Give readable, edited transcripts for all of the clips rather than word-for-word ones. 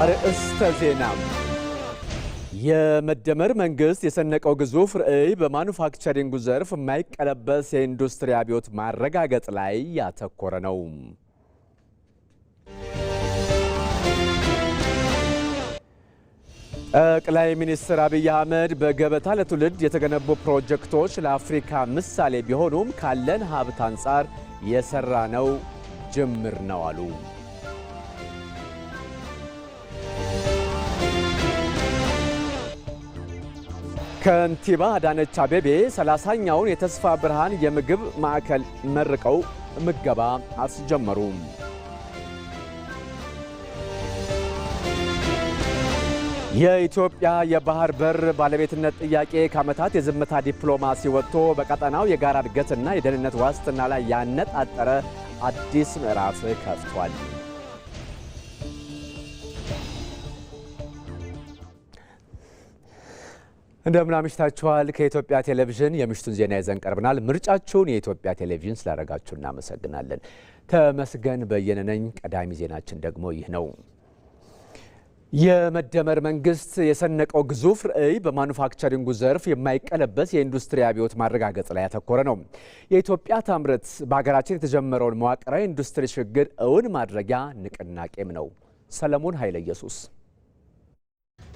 አርእስተ ዜና። የመደመር መንግስት የሰነቀው ግዙፍ ራዕይ በማኑፋክቸሪንጉ ዘርፍ የማይቀለበስ የኢንዱስትሪ አብዮት ማረጋገጥ ላይ ያተኮረ ነው። ጠቅላይ ሚኒስትር አብይ አህመድ በገበታ ለትውልድ የተገነቡ ፕሮጀክቶች ለአፍሪካ ምሳሌ ቢሆኑም ካለን ሀብት አንጻር የሰራነው ጅምር ነው አሉ። ከንቲባ አዳነች አቤቤ 30ኛውን የተስፋ ብርሃን የምግብ ማዕከል መርቀው ምገባ አስጀመሩ። የኢትዮጵያ የባህር በር ባለቤትነት ጥያቄ ከዓመታት የዝምታ ዲፕሎማሲ ወጥቶ በቀጠናው የጋራ እድገትና የደህንነት ዋስትና ላይ ያነጣጠረ አዲስ ምዕራፍ ከፍቷል። እንደምን አምሽታችኋል። ከኢትዮጵያ ቴሌቪዥን የምሽቱን ዜና ይዘን ቀርበናል። ምርጫችሁን የኢትዮጵያ ቴሌቪዥን ስላደረጋችሁ እናመሰግናለን። ተመስገን በየነ ነኝ። ቀዳሚ ዜናችን ደግሞ ይህ ነው። የመደመር መንግስት የሰነቀው ግዙፍ ራዕይ በማኑፋክቸሪንጉ ዘርፍ የማይቀለበስ የኢንዱስትሪ አብዮት ማረጋገጥ ላይ ያተኮረ ነው። የኢትዮጵያ ታምርት በሀገራችን የተጀመረውን መዋቅራዊ ኢንዱስትሪ ሽግግር እውን ማድረጊያ ንቅናቄም ነው። ሰለሞን ኃይለ ኢየሱስ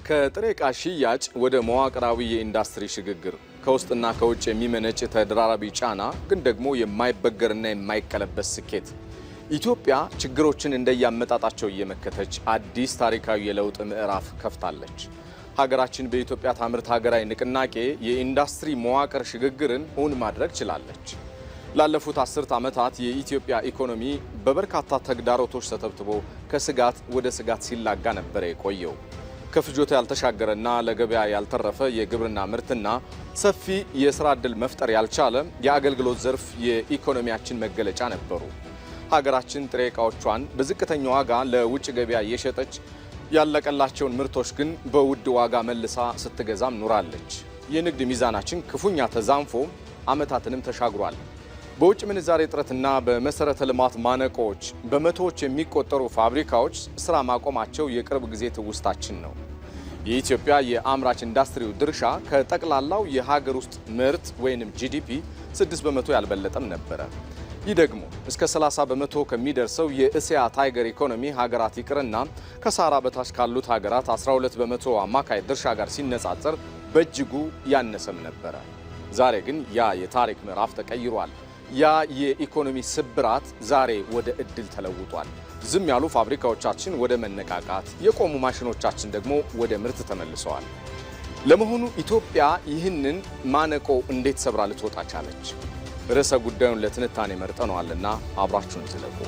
ከጥሬ ዕቃ ሽያጭ ወደ መዋቅራዊ የኢንዱስትሪ ሽግግር ከውስጥና ከውጭ የሚመነጭ ተደራራቢ ጫና ግን ደግሞ የማይበገርና የማይቀለበስ ስኬት ኢትዮጵያ ችግሮችን እንደያመጣጣቸው እየመከተች አዲስ ታሪካዊ የለውጥ ምዕራፍ ከፍታለች። ሀገራችን በኢትዮጵያ ታምርት ሀገራዊ ንቅናቄ የኢንዱስትሪ መዋቅር ሽግግርን እውን ማድረግ ችላለች። ላለፉት 10 ዓመታት የኢትዮጵያ ኢኮኖሚ በበርካታ ተግዳሮቶች ተተብትቦ ከስጋት ወደ ስጋት ሲላጋ ነበር የቆየው። ከፍጆታ ያልተሻገረና ለገበያ ያልተረፈ የግብርና ምርትና ሰፊ የሥራ ዕድል መፍጠር ያልቻለ የአገልግሎት ዘርፍ የኢኮኖሚያችን መገለጫ ነበሩ። ሀገራችን ጥሬ ዕቃዎቿን በዝቅተኛ ዋጋ ለውጭ ገበያ እየሸጠች ያለቀላቸውን ምርቶች ግን በውድ ዋጋ መልሳ ስትገዛም ኑራለች። የንግድ ሚዛናችን ክፉኛ ተዛንፎ ዓመታትንም ተሻግሯል። በውጭ ምንዛሬ እጥረትና በመሰረተ ልማት ማነቆዎች በመቶዎች የሚቆጠሩ ፋብሪካዎች ስራ ማቆማቸው የቅርብ ጊዜ ትውስታችን ነው። የኢትዮጵያ የአምራች ኢንዱስትሪው ድርሻ ከጠቅላላው የሀገር ውስጥ ምርት ወይንም ጂዲፒ 6% ያልበለጠም ነበረ። ይህ ደግሞ እስከ 30 በመቶ ከሚደርሰው የእስያ ታይገር ኢኮኖሚ ሀገራት ይቅርና ከሳራ በታች ካሉት ሀገራት 12 በመቶ አማካይ ድርሻ ጋር ሲነጻጸር በእጅጉ ያነሰም ነበረ። ዛሬ ግን ያ የታሪክ ምዕራፍ ተቀይሯል። ያ የኢኮኖሚ ስብራት ዛሬ ወደ እድል ተለውጧል። ዝም ያሉ ፋብሪካዎቻችን ወደ መነቃቃት፣ የቆሙ ማሽኖቻችን ደግሞ ወደ ምርት ተመልሰዋል። ለመሆኑ ኢትዮጵያ ይህንን ማነቆ እንዴት ሰብራ ልትወጣ ቻለች? ርዕሰ ጉዳዩን ለትንታኔ መርጠነዋልና አብራችሁን ዝለቁ።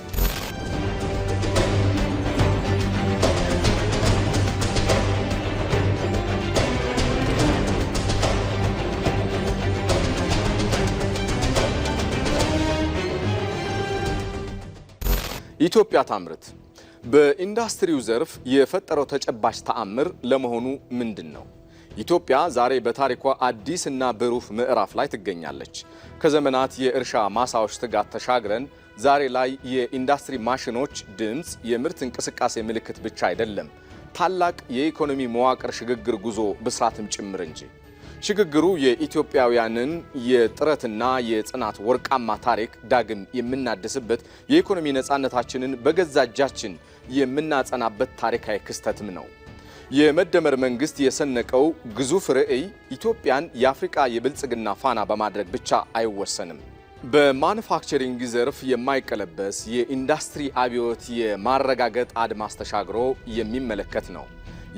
ኢትዮጵያ ታምርት በኢንዱስትሪው ዘርፍ የፈጠረው ተጨባጭ ተአምር ለመሆኑ ምንድን ነው? ኢትዮጵያ ዛሬ በታሪኳ አዲስና ብሩህ ምዕራፍ ላይ ትገኛለች። ከዘመናት የእርሻ ማሳዎች ትጋት ተሻግረን ዛሬ ላይ የኢንዱስትሪ ማሽኖች ድምፅ የምርት እንቅስቃሴ ምልክት ብቻ አይደለም፣ ታላቅ የኢኮኖሚ መዋቅር ሽግግር ጉዞ ብስራትም ጭምር እንጂ። ሽግግሩ የኢትዮጵያውያንን የጥረትና የጽናት ወርቃማ ታሪክ ዳግም የምናድስበት፣ የኢኮኖሚ ነፃነታችንን በገዛ እጃችን የምናጸናበት ታሪካዊ ክስተትም ነው። የመደመር መንግስት የሰነቀው ግዙፍ ራዕይ ኢትዮጵያን የአፍሪካ የብልጽግና ፋና በማድረግ ብቻ አይወሰንም። በማኑፋክቸሪንግ ዘርፍ የማይቀለበስ የኢንዱስትሪ አብዮት የማረጋገጥ አድማስ ተሻግሮ የሚመለከት ነው።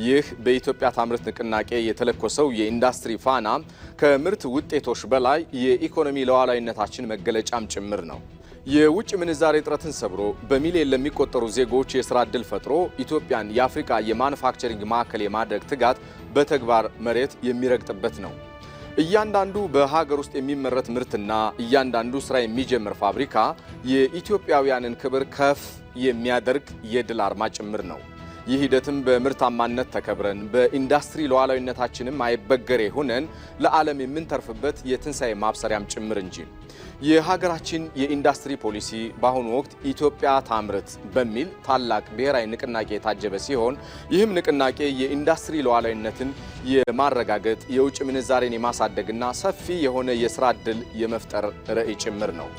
ይህ በኢትዮጵያ ታምርት ንቅናቄ የተለኮሰው የኢንዱስትሪ ፋና ከምርት ውጤቶች በላይ የኢኮኖሚ ሉዓላዊነታችን መገለጫም ጭምር ነው። የውጭ ምንዛሬ እጥረትን ሰብሮ በሚሊዮን ለሚቆጠሩ ዜጎች የሥራ ዕድል ፈጥሮ ኢትዮጵያን የአፍሪካ የማኑፋክቸሪንግ ማዕከል የማድረግ ትጋት በተግባር መሬት የሚረግጥበት ነው። እያንዳንዱ በሀገር ውስጥ የሚመረት ምርትና እያንዳንዱ ሥራ የሚጀምር ፋብሪካ የኢትዮጵያውያንን ክብር ከፍ የሚያደርግ የድል አርማ ጭምር ነው። ይህ ሂደትም በምርታማነት ተከብረን በኢንዱስትሪ ሉዓላዊነታችንም አይበገሬ ሆነን ለዓለም የምንተርፍበት የትንሣኤ ማብሰሪያም ጭምር እንጂ። የሀገራችን የኢንዱስትሪ ፖሊሲ በአሁኑ ወቅት ኢትዮጵያ ታምርት በሚል ታላቅ ብሔራዊ ንቅናቄ የታጀበ ሲሆን ይህም ንቅናቄ የኢንዱስትሪ ሉዓላዊነትን የማረጋገጥ የውጭ ምንዛሬን የማሳደግና ሰፊ የሆነ የሥራ ዕድል የመፍጠር ራዕይ ጭምር ነው።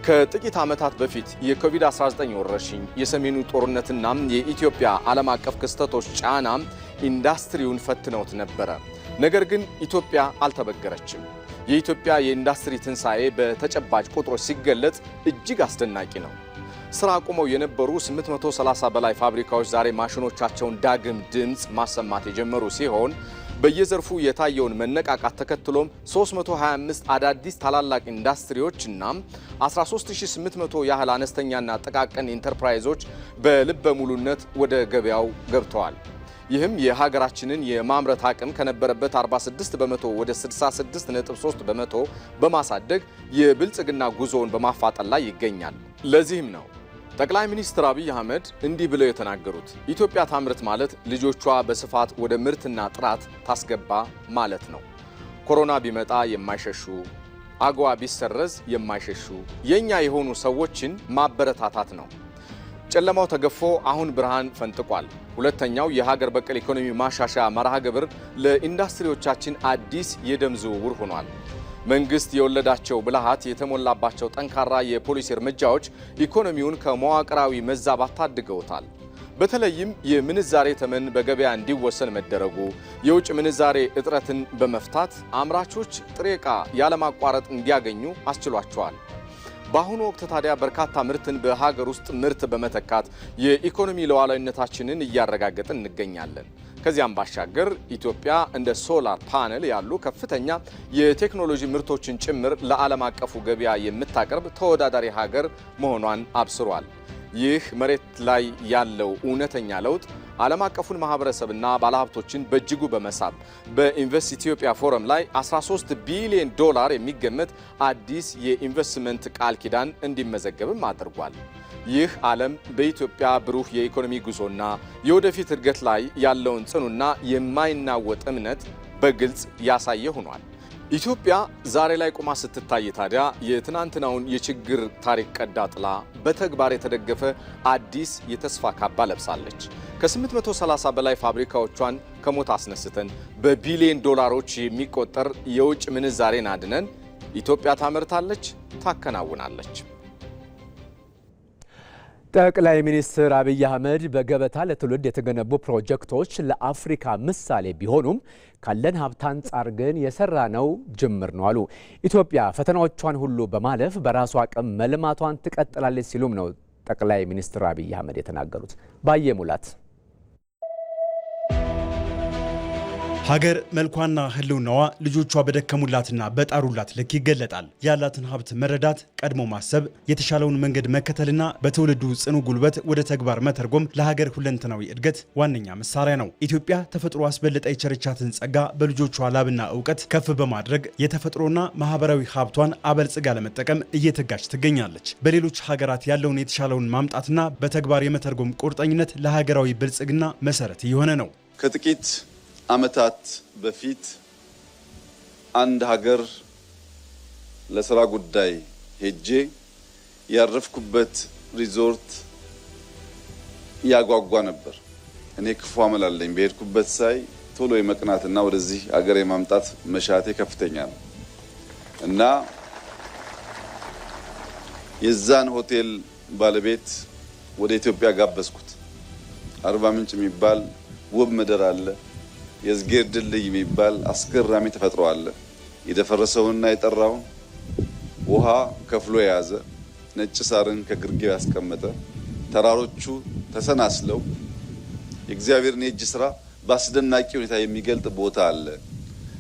ከጥቂት ዓመታት በፊት የኮቪድ-19 ወረርሽኝ፣ የሰሜኑ ጦርነትና የኢትዮጵያ ዓለም አቀፍ ክስተቶች ጫና ኢንዱስትሪውን ፈትነውት ነበረ። ነገር ግን ኢትዮጵያ አልተበገረችም። የኢትዮጵያ የኢንዱስትሪ ትንሣኤ በተጨባጭ ቁጥሮች ሲገለጽ እጅግ አስደናቂ ነው። ሥራ አቁመው የነበሩ 830 በላይ ፋብሪካዎች ዛሬ ማሽኖቻቸውን ዳግም ድምፅ ማሰማት የጀመሩ ሲሆን በየዘርፉ የታየውን መነቃቃት ተከትሎም 325 አዳዲስ ታላላቅ ኢንዱስትሪዎችና 13800 ያህል አነስተኛና ጥቃቅን ኢንተርፕራይዞች በልበ ሙሉነት ወደ ገበያው ገብተዋል። ይህም የሀገራችንን የማምረት አቅም ከነበረበት 46 በመቶ ወደ 66.3 በመቶ በማሳደግ የብልጽግና ጉዞውን በማፋጠን ላይ ይገኛል። ለዚህም ነው ጠቅላይ ሚኒስትር አብይ አህመድ እንዲህ ብለው የተናገሩት ኢትዮጵያ ታምርት ማለት ልጆቿ በስፋት ወደ ምርትና ጥራት ታስገባ ማለት ነው። ኮሮና ቢመጣ የማይሸሹ፣ አጎዋ ቢሰረዝ የማይሸሹ የኛ የሆኑ ሰዎችን ማበረታታት ነው። ጨለማው ተገፎ አሁን ብርሃን ፈንጥቋል። ሁለተኛው የሀገር በቀል ኢኮኖሚ ማሻሻያ መርሃ ግብር ለኢንዱስትሪዎቻችን አዲስ የደም ዝውውር ሆኗል። መንግስት የወለዳቸው ብልሃት የተሞላባቸው ጠንካራ የፖሊሲ እርምጃዎች ኢኮኖሚውን ከመዋቅራዊ መዛባት ታድገውታል። በተለይም የምንዛሬ ተመን በገበያ እንዲወሰን መደረጉ የውጭ ምንዛሬ እጥረትን በመፍታት አምራቾች ጥሬ ዕቃ ያለማቋረጥ እንዲያገኙ አስችሏቸዋል። በአሁኑ ወቅት ታዲያ በርካታ ምርትን በሀገር ውስጥ ምርት በመተካት የኢኮኖሚ ሉዓላዊነታችንን እያረጋገጥን እንገኛለን። ከዚያም ባሻገር ኢትዮጵያ እንደ ሶላር ፓነል ያሉ ከፍተኛ የቴክኖሎጂ ምርቶችን ጭምር ለዓለም አቀፉ ገበያ የምታቀርብ ተወዳዳሪ ሀገር መሆኗን አብስሯል። ይህ መሬት ላይ ያለው እውነተኛ ለውጥ ዓለም አቀፉን ማህበረሰብና ባለሀብቶችን በእጅጉ በመሳብ በኢንቨስት ኢትዮጵያ ፎረም ላይ 13 ቢሊዮን ዶላር የሚገመት አዲስ የኢንቨስትመንት ቃል ኪዳን እንዲመዘገብም አድርጓል። ይህ ዓለም በኢትዮጵያ ብሩህ የኢኮኖሚ ጉዞና የወደፊት እድገት ላይ ያለውን ጽኑና የማይናወጥ እምነት በግልጽ ያሳየ ሆኗል። ኢትዮጵያ ዛሬ ላይ ቆማ ስትታይ ታዲያ የትናንትናውን የችግር ታሪክ ቀዳ ጥላ በተግባር የተደገፈ አዲስ የተስፋ ካባ ለብሳለች። ከ830 በላይ ፋብሪካዎቿን ከሞት አስነስተን በቢሊዮን ዶላሮች የሚቆጠር የውጭ ምንዛሬን አድነን ኢትዮጵያ ታመርታለች፣ ታከናውናለች። ጠቅላይ ሚኒስትር አብይ አህመድ በገበታ ለትውልድ የተገነቡ ፕሮጀክቶች ለአፍሪካ ምሳሌ ቢሆኑም ካለን ሀብት አንጻር ግን የሰራነው ጅምር ነው አሉ። ኢትዮጵያ ፈተናዎቿን ሁሉ በማለፍ በራሷ አቅም መልማቷን ትቀጥላለች ሲሉም ነው ጠቅላይ ሚኒስትር አብይ አህመድ የተናገሩት። ባየሙላት ሀገር መልኳና ህልውናዋ ልጆቿ በደከሙላትና በጣሩላት ልክ ይገለጣል። ያላትን ሀብት መረዳት፣ ቀድሞ ማሰብ፣ የተሻለውን መንገድ መከተልና በትውልዱ ጽኑ ጉልበት ወደ ተግባር መተርጎም ለሀገር ሁለንተናዊ እድገት ዋነኛ መሳሪያ ነው። ኢትዮጵያ ተፈጥሮ አስበልጣ የቸረቻትን ጸጋ በልጆቿ ላብና እውቀት ከፍ በማድረግ የተፈጥሮና ማህበራዊ ሀብቷን አበልጽጋ ለመጠቀም እየተጋች ትገኛለች። በሌሎች ሀገራት ያለውን የተሻለውን ማምጣትና በተግባር የመተርጎም ቁርጠኝነት ለሀገራዊ ብልጽግና መሰረት እየሆነ ነው። ከጥቂት ዓመታት በፊት አንድ ሀገር ለስራ ጉዳይ ሄጄ ያረፍኩበት ሪዞርት ያጓጓ ነበር። እኔ ክፉ አመላለኝ በሄድኩበት ሳይ ቶሎ የመቅናትና ወደዚህ ሀገር የማምጣት መሻቴ ከፍተኛ ነው እና የዛን ሆቴል ባለቤት ወደ ኢትዮጵያ ጋበዝኩት። አርባ ምንጭ የሚባል ውብ ምድር አለ። የዝጌር ድልድይ የሚባል አስገራሚ ተፈጥሮ አለ። የደፈረሰውንና የጠራውን ውሃ ከፍሎ የያዘ ነጭ ሳርን ከግርጌው ያስቀመጠ ተራሮቹ ተሰናስለው የእግዚአብሔርን የእጅ ስራ በአስደናቂ ሁኔታ የሚገልጥ ቦታ አለ።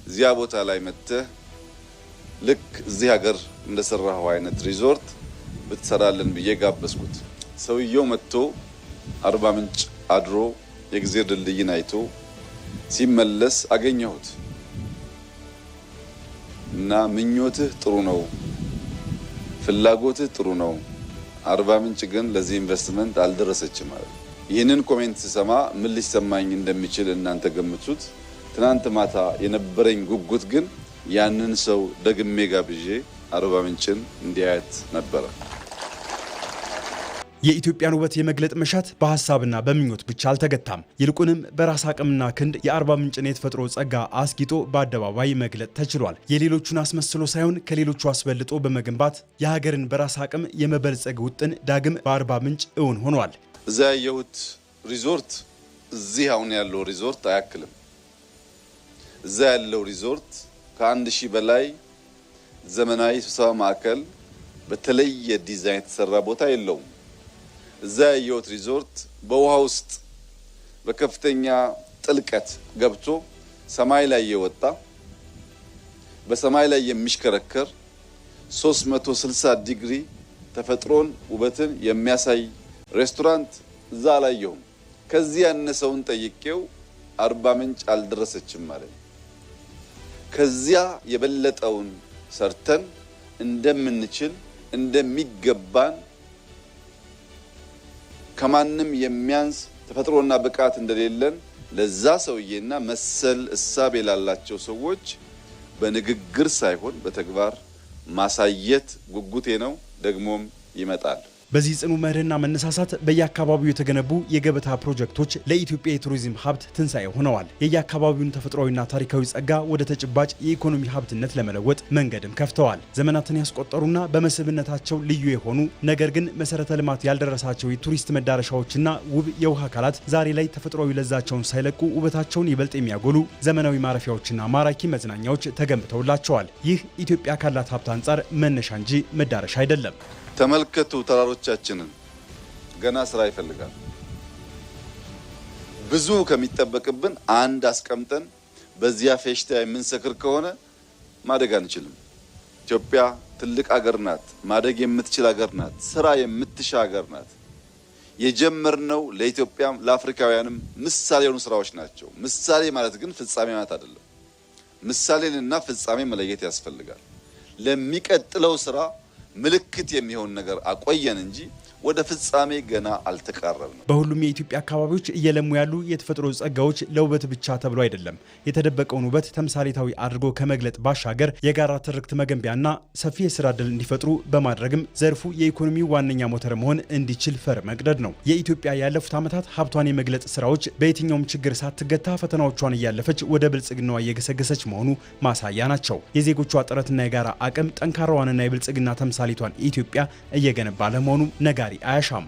እዚያ ቦታ ላይ መጥተህ ልክ እዚህ ሀገር እንደሰራው አይነት ሪዞርት ብትሰራለን ብዬ ጋበዝኩት። ሰውየው መጥቶ አርባ ምንጭ አድሮ የእግዚአብሔር ድልድይን አይቶ ሲመለስ አገኘሁት እና ምኞትህ ጥሩ ነው፣ ፍላጎትህ ጥሩ ነው፣ አርባ ምንጭ ግን ለዚህ ኢንቨስትመንት አልደረሰችም ማለት። ይህንን ኮሜንት ስሰማ ምን ሊሰማኝ እንደሚችል እናንተ ገምቱት። ትናንት ማታ የነበረኝ ጉጉት ግን ያንን ሰው ደግሜ ጋብዤ አርባ ምንጭን እንዲያያት ነበረ። የኢትዮጵያን ውበት የመግለጥ መሻት በሐሳብና በምኞት ብቻ አልተገታም። ይልቁንም በራስ አቅምና ክንድ የአርባ ምንጭን የተፈጥሮ ጸጋ አስጊጦ በአደባባይ መግለጥ ተችሏል። የሌሎቹን አስመስሎ ሳይሆን ከሌሎቹ አስበልጦ በመገንባት የሀገርን በራስ አቅም የመበልጸግ ውጥን ዳግም በአርባ ምንጭ እውን ሆኗል። እዛ ያየሁት ሪዞርት እዚህ አሁን ያለው ሪዞርት አያክልም። እዛ ያለው ሪዞርት ከ1000 በላይ ዘመናዊ ስብሰባ ማዕከል በተለየ ዲዛይን የተሰራ ቦታ የለውም። እዛ ያየሁት ሪዞርት በውሃ ውስጥ በከፍተኛ ጥልቀት ገብቶ ሰማይ ላይ የወጣ በሰማይ ላይ የሚሽከረከር 360 ዲግሪ ተፈጥሮን ውበትን የሚያሳይ ሬስቶራንት እዛ አላየሁም። ከዚህ ያነሰውን ጠይቄው አርባ ምንጭ አልደረሰችም ማለት። ከዚያ የበለጠውን ሰርተን እንደምንችል እንደሚገባን ከማንም የሚያንስ ተፈጥሮና ብቃት እንደሌለን ለዛ ሰውዬና መሰል እሳቤ ላላቸው ሰዎች በንግግር ሳይሆን በተግባር ማሳየት ጉጉቴ ነው። ደግሞም ይመጣል። በዚህ ጽኑ መርህና መነሳሳት በየአካባቢው የተገነቡ የገበታ ፕሮጀክቶች ለኢትዮጵያ የቱሪዝም ሀብት ትንሣኤ ሆነዋል። የየአካባቢውን ተፈጥሯዊና ታሪካዊ ጸጋ ወደ ተጨባጭ የኢኮኖሚ ሀብትነት ለመለወጥ መንገድም ከፍተዋል። ዘመናትን ያስቆጠሩና በመስህብነታቸው ልዩ የሆኑ ነገር ግን መሰረተ ልማት ያልደረሳቸው የቱሪስት መዳረሻዎችና ውብ የውሃ አካላት ዛሬ ላይ ተፈጥሯዊ ለዛቸውን ሳይለቁ ውበታቸውን ይበልጥ የሚያጎሉ ዘመናዊ ማረፊያዎችና ማራኪ መዝናኛዎች ተገንብተውላቸዋል። ይህ ኢትዮጵያ ካላት ሀብት አንጻር መነሻ እንጂ መዳረሻ አይደለም። ተመልከቱ፣ ተራሮቻችንን ገና ስራ ይፈልጋል። ብዙ ከሚጠበቅብን አንድ አስቀምጠን በዚያ ፌሽታ የምንሰክር ከሆነ ማደግ አንችልም። ኢትዮጵያ ትልቅ አገር ናት፣ ማደግ የምትችል አገር ናት፣ ስራ የምትሻ አገር ናት። የጀመርነው ለኢትዮጵያም ለአፍሪካውያንም ምሳሌ የሆኑ ስራዎች ናቸው። ምሳሌ ማለት ግን ፍጻሜ ማለት አይደለም። ምሳሌንና ፍጻሜ መለየት ያስፈልጋል። ለሚቀጥለው ስራ ምልክት የሚሆን ነገር አቆየን እንጂ ወደ ፍጻሜ ገና አልተቃረብንም። በሁሉም የኢትዮጵያ አካባቢዎች እየለሙ ያሉ የተፈጥሮ ጸጋዎች ለውበት ብቻ ተብሎ አይደለም። የተደበቀውን ውበት ተምሳሌታዊ አድርጎ ከመግለጥ ባሻገር የጋራ ትርክት መገንቢያና ሰፊ የስራ ዕድል እንዲፈጥሩ በማድረግም ዘርፉ የኢኮኖሚው ዋነኛ ሞተር መሆን እንዲችል ፈር መቅደድ ነው። የኢትዮጵያ ያለፉት ዓመታት ሀብቷን የመግለጥ ስራዎች በየትኛውም ችግር ሳትገታ ፈተናዎቿን እያለፈች ወደ ብልጽግናዋ እየገሰገሰች መሆኑ ማሳያ ናቸው። የዜጎቿ ጥረትና የጋራ አቅም ጠንካራዋንና የብልጽግና ተምሳሌቷን ኢትዮጵያ እየገነባ ለመሆኑ ነጋሪ አያሻም።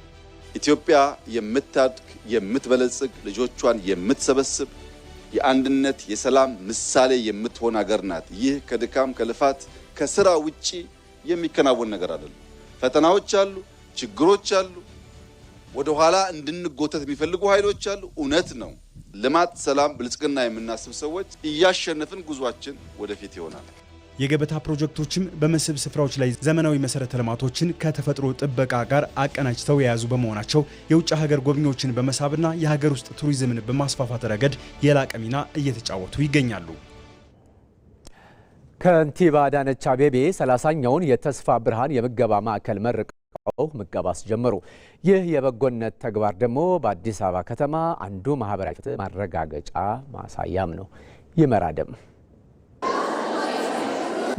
ኢትዮጵያ የምታድግ የምትበለጽግ ልጆቿን የምትሰበስብ የአንድነት የሰላም ምሳሌ የምትሆን ሀገር ናት። ይህ ከድካም ከልፋት ከስራ ውጪ የሚከናወን ነገር አይደለም። ፈተናዎች አሉ፣ ችግሮች አሉ፣ ወደ ኋላ እንድንጎተት የሚፈልጉ ኃይሎች አሉ። እውነት ነው። ልማት፣ ሰላም፣ ብልጽግና የምናስብ ሰዎች እያሸነፍን ጉዟችን ወደፊት ይሆናል። የገበታ ፕሮጀክቶችም በመስህብ ስፍራዎች ላይ ዘመናዊ መሰረተ ልማቶችን ከተፈጥሮ ጥበቃ ጋር አቀናጅተው የያዙ በመሆናቸው የውጭ ሀገር ጎብኚዎችን በመሳብና የሀገር ውስጥ ቱሪዝምን በማስፋፋት ረገድ የላቀ ሚና እየተጫወቱ ይገኛሉ። ከንቲባ አዳነች አቤቤ 30ኛውን የተስፋ ብርሃን የምገባ ማዕከል መርቀው ምገባ አስጀመሩ። ይህ የበጎነት ተግባር ደግሞ በአዲስ አበባ ከተማ አንዱ ማህበራዊ ፍትህ ማረጋገጫ ማሳያም ነው። ይመራደም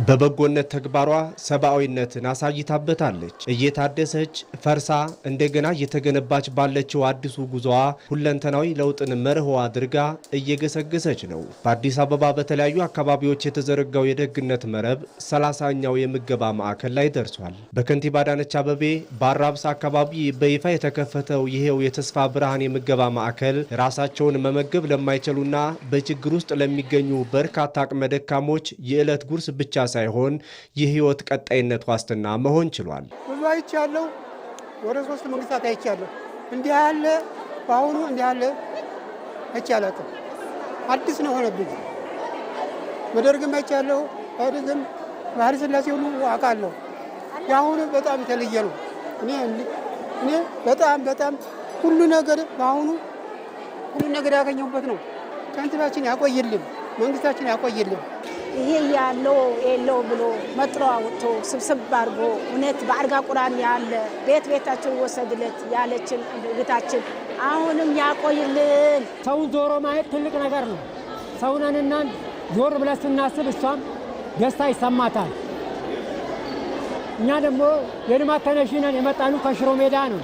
በበጎነት ተግባሯ ሰብአዊነትን አሳይታበታለች። እየታደሰች ፈርሳ እንደገና እየተገነባች ባለችው አዲሱ ጉዞዋ ሁለንተናዊ ለውጥን መርሆ አድርጋ እየገሰገሰች ነው። በአዲስ አበባ በተለያዩ አካባቢዎች የተዘረጋው የደግነት መረብ 30ኛው የምገባ ማዕከል ላይ ደርሷል። በከንቲባ አዳነች አቤቤ በአራብሳ አካባቢ በይፋ የተከፈተው ይሄው የተስፋ ብርሃን የምገባ ማዕከል ራሳቸውን መመገብ ለማይችሉና በችግር ውስጥ ለሚገኙ በርካታ አቅመ ደካሞች የዕለት ጉርስ ብቻ ሳይሆን የህይወት ቀጣይነት ዋስትና መሆን ችሏል። ብዙ አይቻለሁ። ወደ 3 መንግስታት አይቻለሁ። እንዲህ ያለ በአሁኑ እንዲህ ያለ አይቻለሁ። አዲስ ነው ሆነብኝ። በደርግም አይቻለሁ። በደርግም ባህር ስላሴ ሁሉ አውቃለሁ። የአሁኑ በጣም የተለየ ነው። እኔ በጣም ሁሉ ነገር በአሁኑ ሁሉ ነገር ያገኘሁበት ነው። ከንቲባችን ያቆይልን፣ መንግስታችን ያቆይልን። ይሄ ያለው የለው ብሎ መጥሮ አውጥቶ ስብስብ አድርጎ እውነት በአልጋ ቁራን ያለ ቤታቸው ወሰድለት ያለችን እህታችን አሁንም ያቆይልን። ሰውን ዞሮ ማየት ትልቅ ነገር ነው። ሰውነንና ዞር ብለን ስናስብ እሷም ደስታ ይሰማታል። እኛ ደግሞ የልማት ተነሺ ነን የመጣኑ ከሽሮ ሜዳ ነው።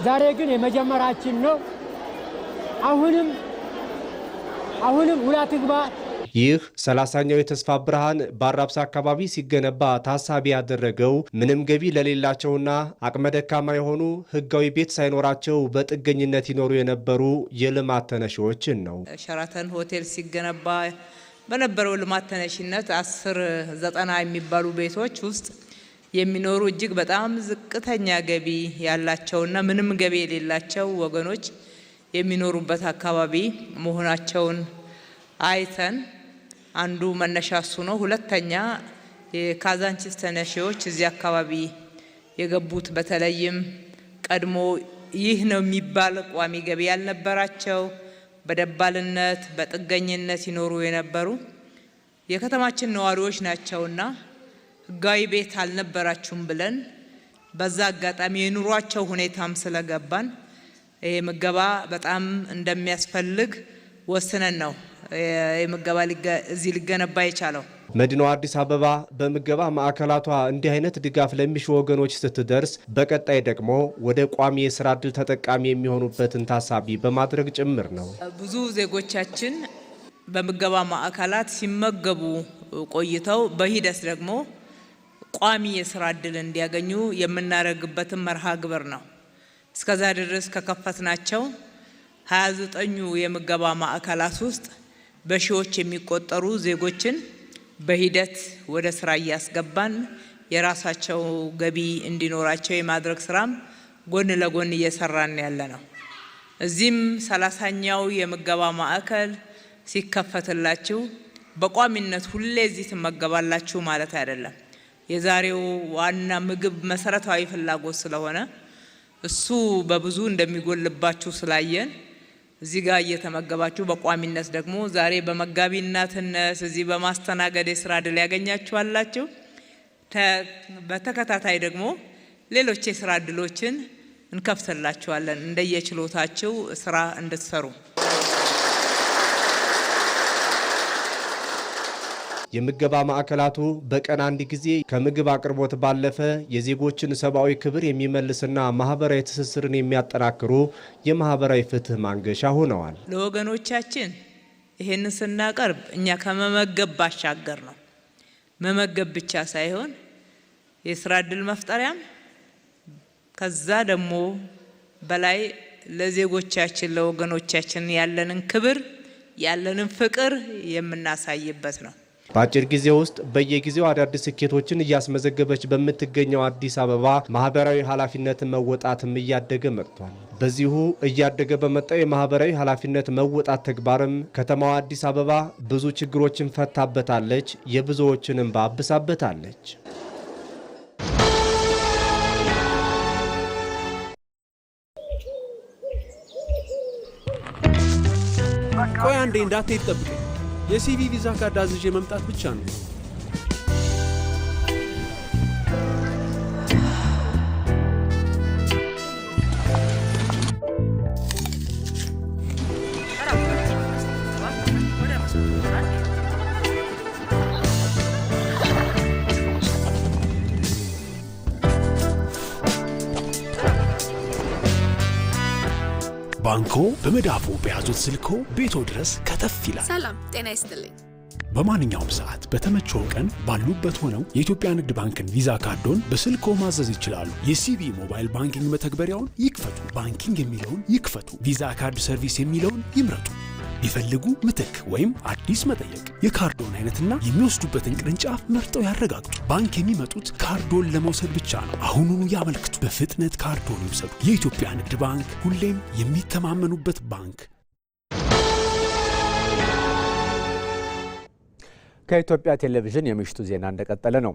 ዛሬ ግን የመጀመራችን ነው። አሁንም ውላ ትግባ። ይህ 30ኛው የተስፋ ብርሃን በአራብሳ አካባቢ ሲገነባ ታሳቢ ያደረገው ምንም ገቢ ለሌላቸውና አቅመ ደካማ የሆኑ ህጋዊ ቤት ሳይኖራቸው በጥገኝነት ይኖሩ የነበሩ የልማት ተነሺዎችን ነው። ሸራተን ሆቴል ሲገነባ በነበረው ልማት ተነሺነት 10-90 የሚባሉ ቤቶች ውስጥ የሚኖሩ እጅግ በጣም ዝቅተኛ ገቢ ያላቸውና ምንም ገቢ የሌላቸው ወገኖች የሚኖሩበት አካባቢ መሆናቸውን አይተን አንዱ መነሻ እሱ ነው። ሁለተኛ የካዛንቺስ ተነሺዎች እዚህ አካባቢ የገቡት በተለይም ቀድሞ ይህ ነው የሚባል ቋሚ ገቢ ያልነበራቸው በደባልነት በጥገኝነት ይኖሩ የነበሩ የከተማችን ነዋሪዎች ናቸውና ህጋዊ ቤት አልነበራችሁም ብለን በዛ አጋጣሚ የኑሯቸው ሁኔታም ስለገባን ይሄ ምገባ በጣም እንደሚያስፈልግ ወስነን ነው የምገባ እዚህ ሊገነባ የቻለው። መዲናዋ አዲስ አበባ በምገባ ማዕከላቷ እንዲህ አይነት ድጋፍ ለሚሹ ወገኖች ስትደርስ በቀጣይ ደግሞ ወደ ቋሚ የስራ ዕድል ተጠቃሚ የሚሆኑበትን ታሳቢ በማድረግ ጭምር ነው። ብዙ ዜጎቻችን በምገባ ማዕከላት ሲመገቡ ቆይተው በሂደት ደግሞ ቋሚ የስራ ዕድል እንዲያገኙ የምናደርግበትን መርሃ ግብር ነው። እስከዛ ድረስ ከከፈትናቸው 29 የምገባ ማዕከላት ውስጥ በሺዎች የሚቆጠሩ ዜጎችን በሂደት ወደ ስራ እያስገባን የራሳቸው ገቢ እንዲኖራቸው የማድረግ ስራም ጎን ለጎን እየሰራን ያለ ነው። እዚህም 30ኛው የምገባ ማዕከል ሲከፈትላችሁ በቋሚነት ሁሌ እዚህ ትመገባላችሁ ማለት አይደለም። የዛሬው ዋና ምግብ መሰረታዊ ፍላጎት ስለሆነ እሱ በብዙ እንደሚጎልባችሁ ስላየን እዚህ ጋር እየተመገባችሁ በቋሚነት ደግሞ ዛሬ በመጋቢነትነት እዚህ በማስተናገድ የስራ ዕድል ያገኛችኋላችሁ። በተከታታይ ደግሞ ሌሎች የስራ ዕድሎችን እንከፍትላችኋለን እንደየችሎታችሁ ስራ እንድትሰሩ። የምገባ ማዕከላቱ በቀን አንድ ጊዜ ከምግብ አቅርቦት ባለፈ የዜጎችን ሰብአዊ ክብር የሚመልስና ማህበራዊ ትስስርን የሚያጠናክሩ የማህበራዊ ፍትህ ማንገሻ ሆነዋል። ለወገኖቻችን ይሄንን ስናቀርብ እኛ ከመመገብ ባሻገር ነው። መመገብ ብቻ ሳይሆን የስራ ዕድል መፍጠሪያም ከዛ ደግሞ በላይ ለዜጎቻችን ለወገኖቻችን ያለንን ክብር ያለንን ፍቅር የምናሳይበት ነው። በአጭር ጊዜ ውስጥ በየጊዜው አዳዲስ ስኬቶችን እያስመዘገበች በምትገኘው አዲስ አበባ ማህበራዊ ኃላፊነትን መወጣትም እያደገ መጥቷል። በዚሁ እያደገ በመጣው የማህበራዊ ኃላፊነት መወጣት ተግባርም ከተማዋ አዲስ አበባ ብዙ ችግሮችን ፈታበታለች፣ የብዙዎችንም ባብሳበታለች። ቆይ አንዴ እንዳትሄድ ጠብቀኝ። የሲቪ ቪዛ ካርድ አዝዤ መምጣት ብቻ ነው። ባንኮ በመዳፉ በያዙት ስልኮ ቤቶ ድረስ ከተፍ ይላል። ሰላም ጤና ይስጥልኝ። በማንኛውም ሰዓት በተመቸው ቀን ባሉበት ሆነው የኢትዮጵያ ንግድ ባንክን ቪዛ ካርዶን በስልኮ ማዘዝ ይችላሉ። የሲቢ ሞባይል ባንኪንግ መተግበሪያውን ይክፈቱ። ባንኪንግ የሚለውን ይክፈቱ። ቪዛ ካርድ ሰርቪስ የሚለውን ይምረጡ። ይፈልጉ ምትክ ወይም አዲስ መጠየቅ፣ የካርዶን አይነትና የሚወስዱበትን ቅርንጫፍ መርጠው ያረጋግጡ። ባንክ የሚመጡት ካርዶን ለመውሰድ ብቻ ነው። አሁኑኑ ያመልክቱ። በፍጥነት ካርዶን ይውሰዱ። የኢትዮጵያ ንግድ ባንክ፣ ሁሌም የሚተማመኑበት ባንክ። ከኢትዮጵያ ቴሌቪዥን የምሽቱ ዜና እንደቀጠለ ነው።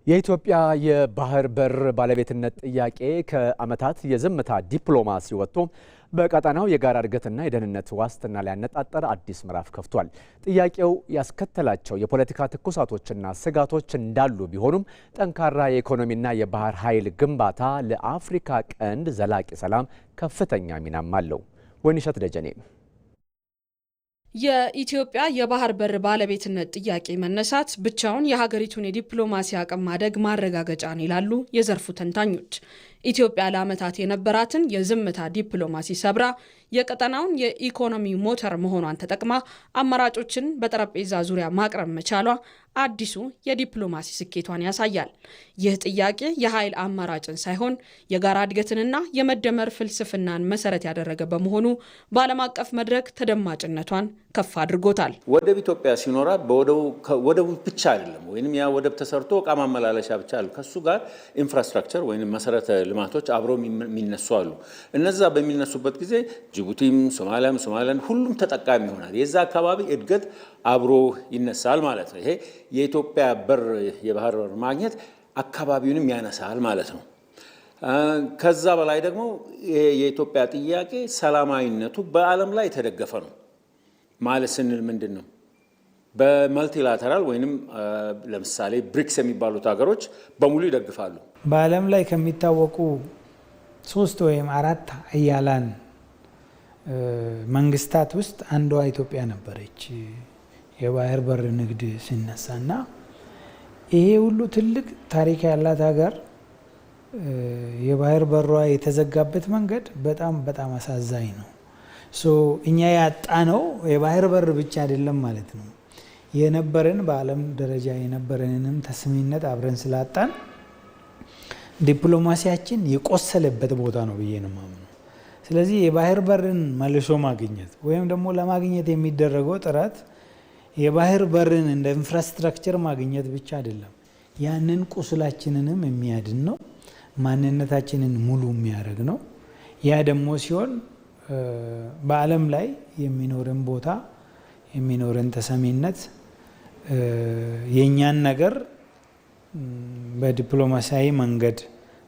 የኢትዮጵያ የባህር በር ባለቤትነት ጥያቄ ከዓመታት የዝምታ ዲፕሎማሲ ወጥቶ በቀጠናው የጋራ እድገትና የደህንነት ዋስትና ላይ ያነጣጠረ አዲስ ምዕራፍ ከፍቷል። ጥያቄው ያስከተላቸው የፖለቲካ ትኩሳቶችና ስጋቶች እንዳሉ ቢሆኑም ጠንካራ የኢኮኖሚና የባህር ኃይል ግንባታ ለአፍሪካ ቀንድ ዘላቂ ሰላም ከፍተኛ ሚናም አለው። ወይንሸት ደጀኔ የኢትዮጵያ የባህር በር ባለቤትነት ጥያቄ መነሳት ብቻውን የሀገሪቱን የዲፕሎማሲ አቅም ማደግ ማረጋገጫን ይላሉ የዘርፉ ተንታኞች። ኢትዮጵያ ለዓመታት የነበራትን የዝምታ ዲፕሎማሲ ሰብራ የቀጠናውን የኢኮኖሚ ሞተር መሆኗን ተጠቅማ አማራጮችን በጠረጴዛ ዙሪያ ማቅረብ መቻሏ አዲሱ የዲፕሎማሲ ስኬቷን ያሳያል። ይህ ጥያቄ የኃይል አማራጭን ሳይሆን የጋራ እድገትንና የመደመር ፍልስፍናን መሰረት ያደረገ በመሆኑ በዓለም አቀፍ መድረክ ተደማጭነቷን ከፍ አድርጎታል። ወደብ ኢትዮጵያ ሲኖራ ወደቡ ብቻ አይደለም ወይንም ያ ወደብ ተሰርቶ እቃ ማመላለሻ ብቻ አይደለም። ከሱ ጋር ኢንፍራስትራክቸር ወይንም መሰረተ ልማቶች አብረው የሚነሱ አሉ። እነዛ በሚነሱበት ጊዜ ጅቡቲም፣ ሶማሊያም ሁሉም ተጠቃሚ ይሆናል። የዛ አካባቢ እድገት አብሮ ይነሳል ማለት ነው። ይሄ የኢትዮጵያ በር የባህር በር ማግኘት አካባቢውንም ያነሳል ማለት ነው። ከዛ በላይ ደግሞ የኢትዮጵያ ጥያቄ ሰላማዊነቱ በዓለም ላይ የተደገፈ ነው ማለት ስንል ምንድን ነው? በመልቲላተራል ወይንም ለምሳሌ ብሪክስ የሚባሉት ሀገሮች በሙሉ ይደግፋሉ። በዓለም ላይ ከሚታወቁ 3 ወይም 4 ሀያላን መንግስታት ውስጥ አንዷ ኢትዮጵያ ነበረች። የባህር በር ንግድ ሲነሳና ይሄ ሁሉ ትልቅ ታሪክ ያላት ሀገር የባህር በሯ የተዘጋበት መንገድ በጣም አሳዛኝ ነው። እኛ ያጣነው የባህር በር ብቻ አይደለም ማለት ነው። የነበረን በዓለም ደረጃ የነበረንንም ተስሚነት አብረን ስላጣን ዲፕሎማሲያችን የቆሰለበት ቦታ ነው ብዬ ነው የማምነው። ስለዚህ የባህር በርን መልሶ ማግኘት ወይም ደግሞ ለማግኘት የሚደረገው ጥረት የባህር በርን እንደ ኢንፍራስትራክቸር ማግኘት ብቻ አይደለም፣ ያንን ቁስላችንንም የሚያድን ነው፣ ማንነታችንን ሙሉ የሚያደርግ ነው። ያ ደግሞ ሲሆን በዓለም ላይ የሚኖረን ቦታ የሚኖረን ተሰሚነት የኛን ነገር በዲፕሎማሲያዊ መንገድ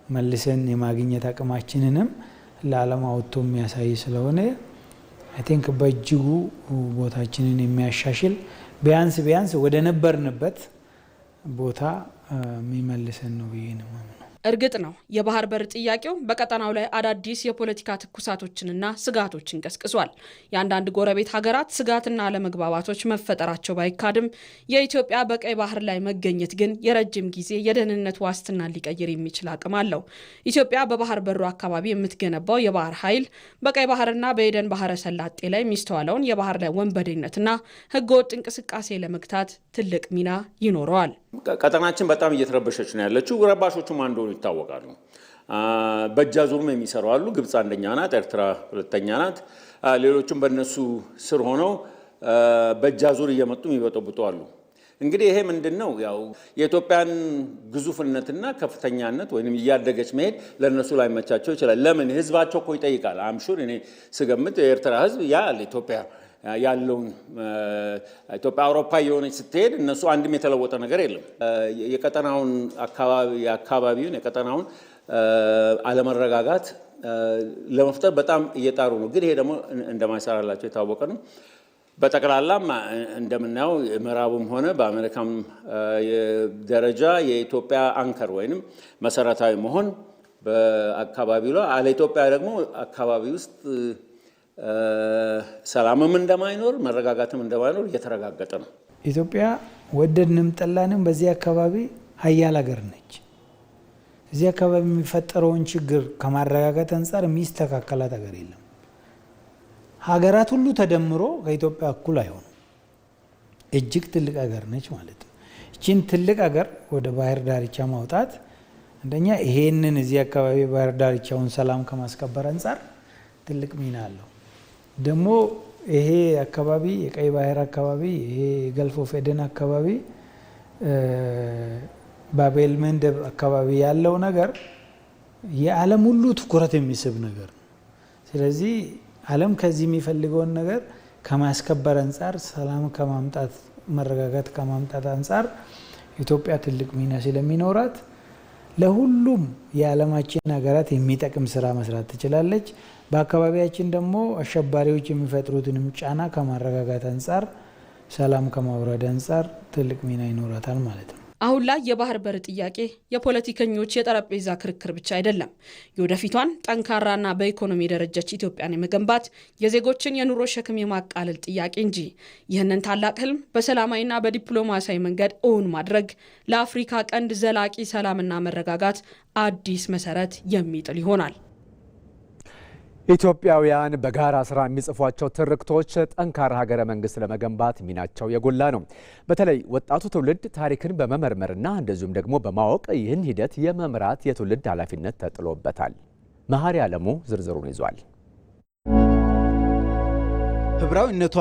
መልሰን የማግኘት አቅማችንንም ለዓለም አውጥቶ የሚያሳይ ስለሆነ አይ ቲንክ በእጅጉ ቦታችንን የሚያሻሽል ቢያንስ ወደ ነበርንበት ቦታ የሚመልሰን ነው ብዬ ነው የማምነው። እርግጥ ነው የባህር በር ጥያቄው በቀጠናው ላይ አዳዲስ የፖለቲካ ትኩሳቶችንና ስጋቶችን ቀስቅሷል። የአንዳንድ ጎረቤት ሀገራት ስጋትና አለመግባባቶች መፈጠራቸው ባይካድም የኢትዮጵያ በቀይ ባህር ላይ መገኘት ግን የረጅም ጊዜ የደህንነት ዋስትናን ሊቀይር የሚችል አቅም አለው። ኢትዮጵያ በባህር በሩ አካባቢ የምትገነባው የባህር ኃይል በቀይ ባህርና በኤደን ባህረ ሰላጤ ላይ የሚስተዋለውን የባህር ላይ ወንበዴነትና ህገወጥ እንቅስቃሴ ለመግታት ትልቅ ሚና ይኖረዋል። ቀጠናችን በጣም እየተረበሸች ነው ያለችው። ረባሾቹም አንዱ ይታወቃሉ። በእጅ አዙርም የሚሰሩ አሉ። ግብጽ አንደኛ ናት፣ ኤርትራ ሁለተኛ ናት። ሌሎችም በእነሱ ስር ሆነው በእጅ አዙር እየመጡ የሚበጠብጡ አሉ። እንግዲህ ይሄ ምንድነው? ያው የኢትዮጵያን ግዙፍነትና ከፍተኛነት ወይንም እያደገች መሄድ ለነሱ ላይ መቻቸው ይችላል። ለምን? ህዝባቸው እኮ ይጠይቃል። አምሹር እኔ ስገምት የኤርትራ ህዝብ ኢትዮጵያ ያለውን ኢትዮጵያ አውሮፓ የሆነች ስትሄድ እነሱ አንድም የተለወጠ ነገር የለም። የቀጠናውን አለመረጋጋት ለመፍጠር በጣም እየጣሩ ነው። ግን ይሄ ደግሞ እንደማይሰራላቸው የታወቀ ነው። በጠቅላላም እንደምናየው ምዕራቡም ሆነ በአሜሪካም ደረጃ የኢትዮጵያ አንከር ወይንም መሰረታዊ መሆን በአካባቢው ላይ አለ ኢትዮጵያ ደግሞ አካባቢ ውስጥ ሰላምም እንደማይኖር መረጋጋትም እንደማይኖር እየተረጋገጠ ነው። ኢትዮጵያ ወደድንም ጠላንም በዚህ አካባቢ ሀያል ሀገር ነች። እዚህ አካባቢ የሚፈጠረውን ችግር ከማረጋጋት አንጻር የሚስተካከላት ሀገር የለም። ሀገራት ሁሉ ተደምሮ ከኢትዮጵያ እኩል አይሆኑ። እጅግ ትልቅ ሀገር ነች ማለት ነው። እቺን ትልቅ ሀገር ወደ ባህር ዳርቻ ማውጣት አንደኛ ይሄንን እዚህ አካባቢ ባህር ዳርቻውን ሰላም ከማስከበር አንጻር ትልቅ ሚና አለው። ደግሞ ይሄ አካባቢ የቀይ ባህር አካባቢ ይሄ ገልፍ ኦፍ ኤደን አካባቢ ባቤል መንደብ አካባቢ ያለው ነገር የዓለም ሁሉ ትኩረት የሚስብ ነገር ነው። ስለዚህ ዓለም ከዚህ የሚፈልገውን ነገር ከማስከበር አንጻር ሰላም ከማምጣት መረጋጋት ከማምጣት አንጻር ኢትዮጵያ ትልቅ ሚና ስለሚኖራት ለሁሉም የዓለማችን ሀገራት የሚጠቅም ስራ መስራት ትችላለች። በአካባቢያችን ደግሞ አሸባሪዎች የሚፈጥሩትንም ጫና ከማረጋጋት አንጻር፣ ሰላም ከማውረድ አንጻር ትልቅ ሚና ይኖራታል ማለት ነው። አሁን ላይ የባህር በር ጥያቄ የፖለቲከኞች የጠረጴዛ ክርክር ብቻ አይደለም። የወደፊቷን ጠንካራና በኢኮኖሚ የደረጀች ኢትዮጵያን የመገንባት የዜጎችን የኑሮ ሸክም የማቃለል ጥያቄ እንጂ ይህንን ታላቅ ህልም በሰላማዊና በዲፕሎማሲያዊ መንገድ እውን ማድረግ ለአፍሪካ ቀንድ ዘላቂ ሰላምና መረጋጋት አዲስ መሰረት የሚጥል ይሆናል። ኢትዮጵያውያን በጋራ ስራ የሚጽፏቸው ትርክቶች ጠንካራ ሀገረ መንግስት ለመገንባት ሚናቸው የጎላ ነው። በተለይ ወጣቱ ትውልድ ታሪክን በመመርመርና እንደዚሁም ደግሞ በማወቅ ይህን ሂደት የመምራት የትውልድ ኃላፊነት ተጥሎበታል። መሐሪ ዓለሙ ዝርዝሩን ይዟል። ህብራዊነቷ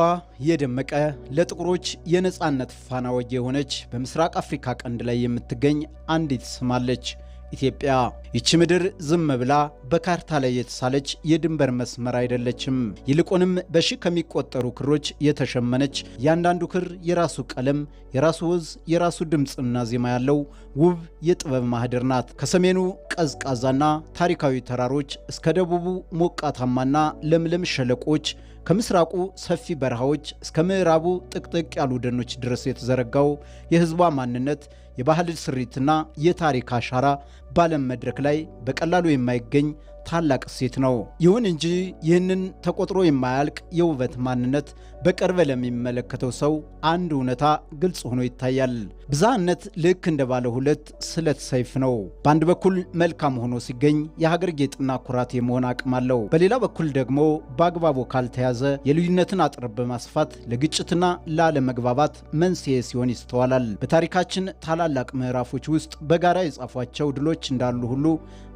የደመቀ ለጥቁሮች የነጻነት ፋና ወጊ የሆነች በምስራቅ አፍሪካ ቀንድ ላይ የምትገኝ አንዲት ስም አለች፣ ኢትዮጵያ። ይቺ ምድር ዝም ብላ በካርታ ላይ የተሳለች የድንበር መስመር አይደለችም። ይልቁንም በሺህ ከሚቆጠሩ ክሮች የተሸመነች፣ ያንዳንዱ ክር የራሱ ቀለም፣ የራሱ ወዝ፣ የራሱ ድምፅና ዜማ ያለው ውብ የጥበብ ማህደር ናት። ከሰሜኑ ቀዝቃዛና ታሪካዊ ተራሮች እስከ ደቡቡ ሞቃታማና ለምለም ሸለቆች፣ ከምስራቁ ሰፊ በረሃዎች እስከ ምዕራቡ ጥቅጥቅ ያሉ ደኖች ድረስ የተዘረጋው የህዝቧ ማንነት፣ የባህል ስሪትና የታሪክ አሻራ በዓለም መድረክ ላይ በቀላሉ የማይገኝ ታላቅ እሴት ነው። ይሁን እንጂ ይህንን ተቆጥሮ የማያልቅ የውበት ማንነት በቅርብ ለሚመለከተው ሰው አንድ እውነታ ግልጽ ሆኖ ይታያል። ብዝሃነት ልክ እንደ ባለ ሁለት ስለት ሰይፍ ነው። በአንድ በኩል መልካም ሆኖ ሲገኝ የሀገር ጌጥና ኩራት የመሆን አቅም አለው። በሌላ በኩል ደግሞ በአግባቡ ካልተያዘ የልዩነትን አጥር በማስፋት ለግጭትና ላለመግባባት መንስኤ ሲሆን ይስተዋላል። በታሪካችን ታላላቅ ምዕራፎች ውስጥ በጋራ የጻፏቸው ድሎች እንዳሉ ሁሉ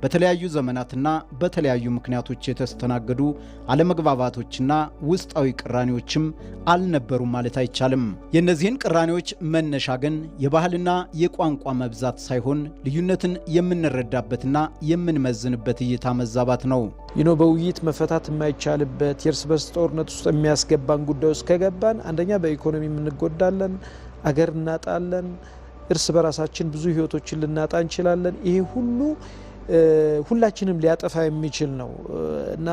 በተለያዩ ዘመናትና በተለያዩ ምክንያቶች የተስተናገዱ አለመግባባቶችና ውስጣዊ ቅራኔዎችም አልነበሩም ማለት አይቻልም። የእነዚህን ቅራኔዎች መነሻ ግን የባህልና የቋንቋ መብዛት ሳይሆን ልዩነትን የምንረዳበትና የምንመዝንበት እይታ መዛባት ነው። በውይይት መፈታት የማይቻልበት የእርስ በርስ ጦርነት ውስጥ የሚያስገባን ጉዳይ ውስጥ ከገባን አንደኛ በኢኮኖሚ እንጎዳለን፣ አገር እናጣለን፣ እርስ በራሳችን ብዙ ህይወቶችን ልናጣ እንችላለን። ይሄ ሁሉ ሁላችንም ሊያጠፋ የሚችል ነው እና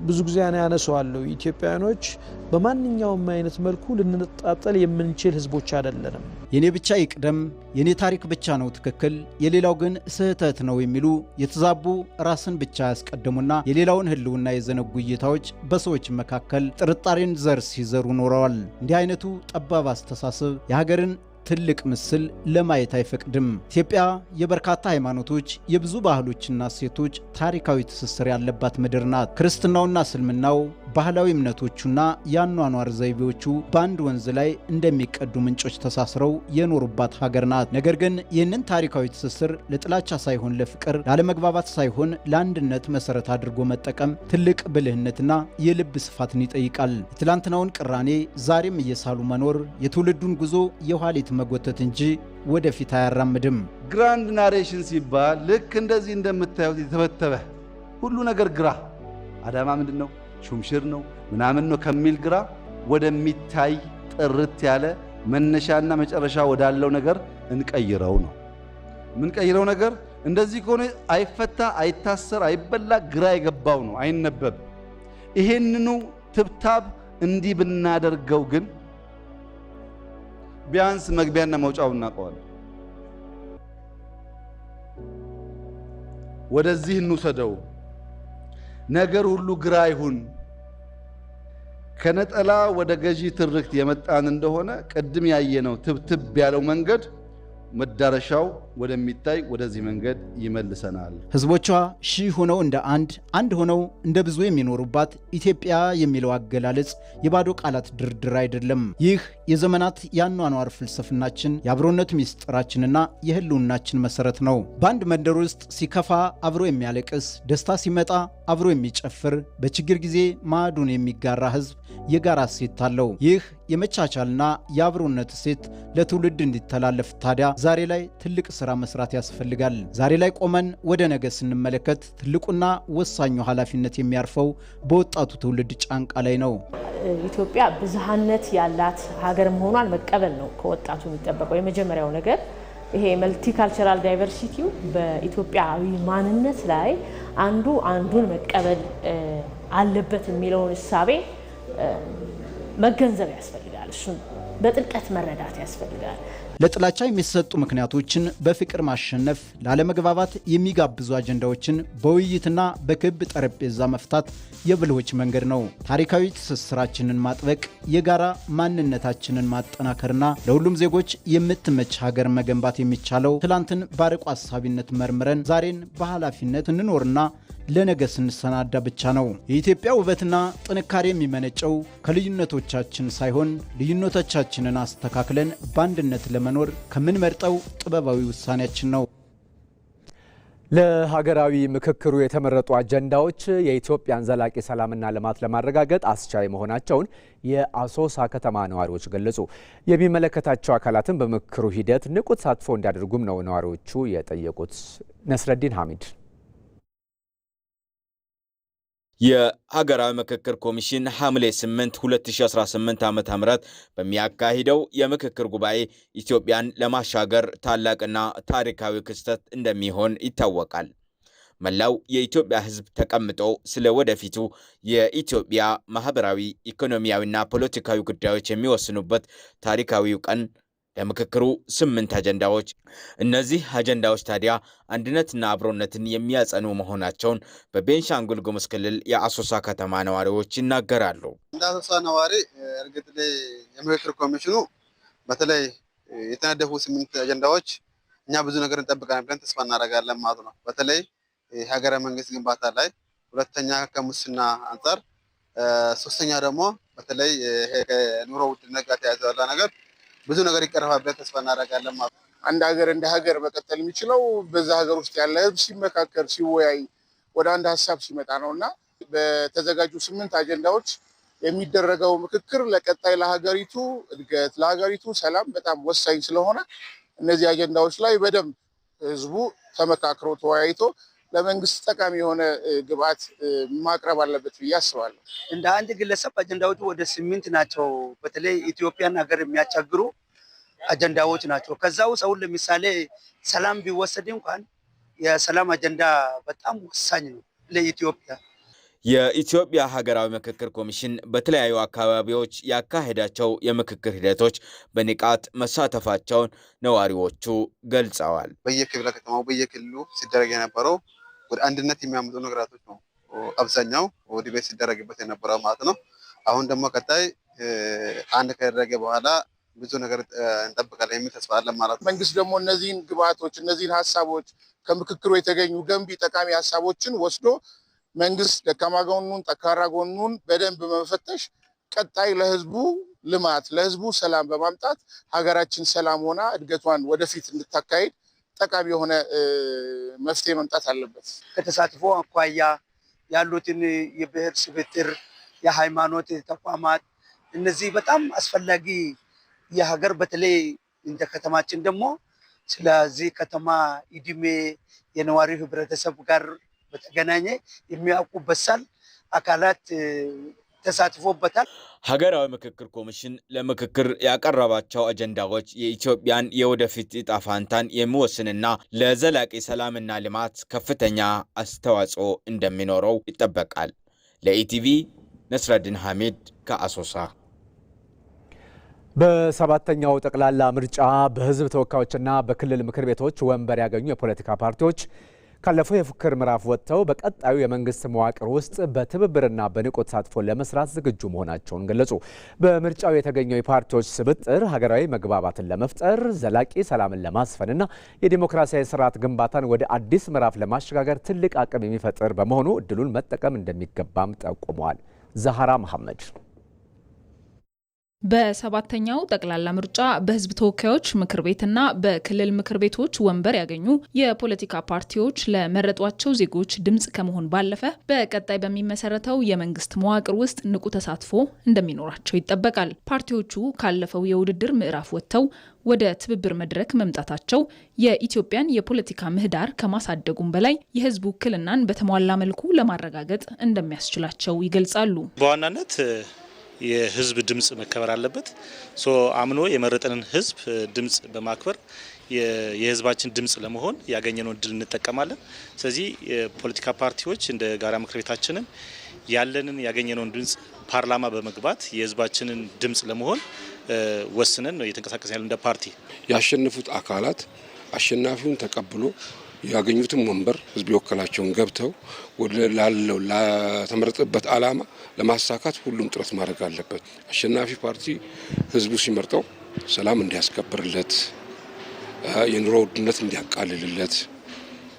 ብዙ ጊዜ ያነሳዋለሁ። ኢትዮጵያኖች በማንኛውም አይነት መልኩ ልንጣጣል የምንችል ህዝቦች አይደለንም። የኔ ብቻ ይቅደም፣ የኔ ታሪክ ብቻ ነው ትክክል፣ የሌላው ግን ስህተት ነው የሚሉ የተዛቡ ራስን ብቻ ያስቀደሙና የሌላውን ህልውና የዘነጉ እይታዎች በሰዎች መካከል ጥርጣሬን ዘር ሲዘሩ ኖረዋል። እንዲህ አይነቱ ጠባብ አስተሳሰብ የሀገርን ትልቅ ምስል ለማየት አይፈቅድም። ኢትዮጵያ የበርካታ ሃይማኖቶች፣ የብዙ ባህሎችና እሴቶች ታሪካዊ ትስስር ያለባት ምድር ናት። ክርስትናውና እስልምናው፣ ባህላዊ እምነቶቹና የአኗኗር ዘይቤዎቹ በአንድ ወንዝ ላይ እንደሚቀዱ ምንጮች ተሳስረው የኖሩባት ሀገር ናት። ነገር ግን ይህንን ታሪካዊ ትስስር ለጥላቻ ሳይሆን ለፍቅር፣ ላለመግባባት ሳይሆን ለአንድነት መሰረት አድርጎ መጠቀም ትልቅ ብልህነትና የልብ ስፋትን ይጠይቃል። የትላንትናውን ቅራኔ ዛሬም እየሳሉ መኖር የትውልዱን ጉዞ የኋሊት መጎተት እንጂ ወደፊት አያራምድም። ግራንድ ናሬሽን ሲባል ልክ እንደዚህ እንደምታዩት የተተበተበ ሁሉ ነገር ግራ አዳማ ምንድን ነው ሹምሽር ነው ምናምን ነው ከሚል ግራ ወደሚታይ ጥርት ያለ መነሻና መጨረሻ ወዳለው ነገር እንቀይረው ነው። ምን ቀይረው ነገር እንደዚህ ከሆነ አይፈታ፣ አይታሰር፣ አይበላ፣ ግራ የገባው ነው፣ አይነበብ። ይሄንኑ ትብታብ እንዲህ ብናደርገው ግን ቢያንስ መግቢያና መውጫው እናውቀዋለን። ወደዚህ እንውሰደው። ነገር ሁሉ ግራ ይሁን። ከነጠላ ወደ ገዢ ትርክት የመጣን እንደሆነ ቅድም ያየነው ትብትብ ያለው መንገድ መዳረሻው ወደሚታይ ወደዚህ መንገድ ይመልሰናል። ህዝቦቿ ሺህ ሆነው እንደ አንድ ሆነው እንደ ብዙ የሚኖሩባት ኢትዮጵያ የሚለው አገላለጽ የባዶ ቃላት ድርድር አይደለም። ይህ የዘመናት የአኗኗር ፍልስፍናችን፣ የአብሮነት ሚስጥራችንና የህልውናችን መሰረት ነው። በአንድ መንደር ውስጥ ሲከፋ አብሮ የሚያለቅስ፣ ደስታ ሲመጣ አብሮ የሚጨፍር፣ በችግር ጊዜ ማዕዱን የሚጋራ ህዝብ የጋራ እሴት አለው። ይህ የመቻቻልና የአብሮነት እሴት ለትውልድ እንዲተላለፍ ታዲያ ዛሬ ላይ ትልቅ ስራ ስራ መስራት ያስፈልጋል። ዛሬ ላይ ቆመን ወደ ነገ ስንመለከት ትልቁና ወሳኙ ኃላፊነት የሚያርፈው በወጣቱ ትውልድ ጫንቃ ላይ ነው። ኢትዮጵያ ብዝሃነት ያላት ሀገር መሆኗን መቀበል ነው ከወጣቱ የሚጠበቀው የመጀመሪያው ነገር። ይሄ መልቲካልቸራል ዳይቨርሲቲው በኢትዮጵያዊ ማንነት ላይ አንዱ አንዱን መቀበል አለበት የሚለውን እሳቤ መገንዘብ ያስፈልጋል። እሱን በጥልቀት መረዳት ያስፈልጋል። ለጥላቻ የሚሰጡ ምክንያቶችን በፍቅር ማሸነፍ፣ ላለመግባባት የሚጋብዙ አጀንዳዎችን በውይይትና በክብ ጠረጴዛ መፍታት የብልሆች መንገድ ነው። ታሪካዊ ትስስራችንን ማጥበቅ፣ የጋራ ማንነታችንን ማጠናከርና ለሁሉም ዜጎች የምትመች ሀገር መገንባት የሚቻለው ትላንትን በአርቆ አሳቢነት መርምረን ዛሬን በኃላፊነት እንኖርና ለነገ ስንሰናዳ ብቻ ነው። የኢትዮጵያ ውበትና ጥንካሬ የሚመነጨው ከልዩነቶቻችን ሳይሆን ልዩነቶቻችንን አስተካክለን በአንድነት ለመኖር ከምንመርጠው ጥበባዊ ውሳኔያችን ነው። ለሀገራዊ ምክክሩ የተመረጡ አጀንዳዎች የኢትዮጵያን ዘላቂ ሰላምና ልማት ለማረጋገጥ አስቻይ መሆናቸውን የአሶሳ ከተማ ነዋሪዎች ገለጹ። የሚመለከታቸው አካላትን በምክክሩ ሂደት ንቁ ተሳትፎ እንዲያደርጉም ነው ነዋሪዎቹ የጠየቁት። ነስረዲን ሐሚድ የሀገራዊ ምክክር ኮሚሽን ሐምሌ 8 2018 ዓ.ም በሚያካሂደው የምክክር ጉባኤ ኢትዮጵያን ለማሻገር ታላቅና ታሪካዊ ክስተት እንደሚሆን ይታወቃል። መላው የኢትዮጵያ ሕዝብ ተቀምጦ ስለ ወደፊቱ የኢትዮጵያ ማህበራዊ፣ ኢኮኖሚያዊና ፖለቲካዊ ጉዳዮች የሚወስኑበት ታሪካዊው ቀን ለምክክሩ 8 አጀንዳዎች። እነዚህ አጀንዳዎች ታዲያ አንድነትና አብሮነትን የሚያጸኑ መሆናቸውን በቤንሻንጉል ጉሙዝ ክልል የአሶሳ ከተማ ነዋሪዎች ይናገራሉ። እንደ አሶሳ ነዋሪ እርግጥ የምክክር ኮሚሽኑ በተለይ የተነደፉ 8 አጀንዳዎች እኛ ብዙ ነገር እንጠብቃለን ብለን ተስፋ እናደርጋለን ማለት ነው። በተለይ ሀገረ መንግስት ግንባታ ላይ፣ ሁለተኛ ከሙስና አንጻር፣ ሶስተኛ ደግሞ በተለይ ከኑሮ ውድነት ጋር ተያይዞ ያለ ነገር ብዙ ነገር ይቀርፋል ብለን ተስፋ እናደርጋለን ማለት ነው። አንድ ሀገር እንደ ሀገር መቀጠል የሚችለው በዛ ሀገር ውስጥ ያለ ህዝብ ሲመካከር፣ ሲወያይ ወደ አንድ ሀሳብ ሲመጣ ነውና በተዘጋጁ 8 አጀንዳዎች የሚደረገው ምክክር ለቀጣይ ለሀገሪቱ እድገት፣ ለሀገሪቱ ሰላም በጣም ወሳኝ ስለሆነ እነዚህ አጀንዳዎች ላይ በደንብ ህዝቡ ተመካክሮ ተወያይቶ ለመንግስት ጠቃሚ የሆነ ግብአት ማቅረብ አለበት ብዬ አስባለሁ። እንደ አንድ ግለሰብ አጀንዳዎቹ ወደ 8 ናቸው። በተለይ ኢትዮጵያን ሀገር የሚያቻግሩ አጀንዳዎች ናቸው። ከዛው ሰው ለምሳሌ ሰላም ቢወሰድ እንኳን የሰላም አጀንዳ በጣም ወሳኝ ነው ለኢትዮጵያ። የኢትዮጵያ ሀገራዊ ምክክር ኮሚሽን በተለያዩ አካባቢዎች ያካሄዳቸው የምክክር ሂደቶች በንቃት መሳተፋቸውን ነዋሪዎቹ ገልጸዋል። በየክፍለ ከተማው በየክልሉ ሲደረግ የነበረው ወደ አንድነት የሚያመጡ ነገራቶች ነው አብዛኛው ዲቤት ሲደረግበት የነበረው ማለት ነው። አሁን ደግሞ ቀጣይ አንድ ከደረገ በኋላ ብዙ ነገር እንጠብቃለን የሚል ተስፋ አለን ማለት ነው። መንግስት ደግሞ እነዚህን ግብአቶች፣ እነዚህን ሀሳቦች ከምክክሩ የተገኙ ገንቢ ጠቃሚ ሀሳቦችን ወስዶ መንግስት ደካማ ጎኑን ጠንካራ ጎኑን በደንብ በመፈተሽ ቀጣይ ለህዝቡ ልማት ለህዝቡ ሰላም በማምጣት ሀገራችን ሰላም ሆና እድገቷን ወደፊት እንድታካሄድ ጠቃሚ የሆነ መፍትሄ መምጣት አለበት። ከተሳትፎ አኳያ ያሉትን የብሔር ስብጥር፣ የሃይማኖት ተቋማት እነዚህ በጣም አስፈላጊ የሀገር በተለይ እንደ ከተማችን ደግሞ ስለዚህ ከተማ ኢድሜ የነዋሪው ህብረተሰብ ጋር በተገናኘ የሚያውቁ በሳል አካላት ተሳትፎበታል። ሀገራዊ ምክክር ኮሚሽን ለምክክር ያቀረባቸው አጀንዳዎች የኢትዮጵያን የወደፊት ዕጣ ፈንታን የሚወስንና ለዘላቂ ሰላምና ልማት ከፍተኛ አስተዋጽኦ እንደሚኖረው ይጠበቃል። ለኢቲቪ ነስረዲን ሐሚድ ከአሶሳ። በሰባተኛው ጠቅላላ ምርጫ በህዝብ ተወካዮችና በክልል ምክር ቤቶች ወንበር ያገኙ የፖለቲካ ፓርቲዎች ካለፈው የፉክክር ምዕራፍ ወጥተው በቀጣዩ የመንግስት መዋቅር ውስጥ በትብብርና በንቁ ተሳትፎ ለመስራት ዝግጁ መሆናቸውን ገለጹ። በምርጫው የተገኘው የፓርቲዎች ስብጥር ሀገራዊ መግባባትን ለመፍጠር ዘላቂ ሰላምን ለማስፈንና የዲሞክራሲያዊ ስርዓት ግንባታን ወደ አዲስ ምዕራፍ ለማሸጋገር ትልቅ አቅም የሚፈጥር በመሆኑ እድሉን መጠቀም እንደሚገባም ጠቁመዋል። ዛሃራ መሐመድ በሰባተኛው ጠቅላላ ምርጫ በህዝብ ተወካዮች ምክር ቤትና በክልል ምክር ቤቶች ወንበር ያገኙ የፖለቲካ ፓርቲዎች ለመረጧቸው ዜጎች ድምጽ ከመሆን ባለፈ በቀጣይ በሚመሰረተው የመንግስት መዋቅር ውስጥ ንቁ ተሳትፎ እንደሚኖራቸው ይጠበቃል። ፓርቲዎቹ ካለፈው የውድድር ምዕራፍ ወጥተው ወደ ትብብር መድረክ መምጣታቸው የኢትዮጵያን የፖለቲካ ምህዳር ከማሳደጉም በላይ የህዝብ ውክልናን በተሟላ መልኩ ለማረጋገጥ እንደሚያስችላቸው ይገልጻሉ። በዋናነት የህዝብ ድምጽ መከበር አለበት። አምኖ የመረጠንን ህዝብ ድምጽ በማክበር የህዝባችን ድምጽ ለመሆን ያገኘነውን እድል እንጠቀማለን። ስለዚህ የፖለቲካ ፓርቲዎች እንደ ጋራ ምክር ቤታችንን ያገኘነውን ድምጽ ፓርላማ በመግባት የህዝባችንን ድምጽ ለመሆን ወስነን ነው እየተንቀሳቀስ ያለን። እንደ ፓርቲ ያሸነፉት አካላት አሸናፊውን ተቀብሎ ያገኙትን ወንበር ህዝብ የወከላቸውን ገብተው ላለው ለተመረጠበት ዓላማ ለማሳካት ሁሉም ጥረት ማድረግ አለበት። አሸናፊ ፓርቲ ህዝቡ ሲመርጠው ሰላም እንዲያስከብርለት፣ የኑሮ ውድነት እንዲያቃልልለት፣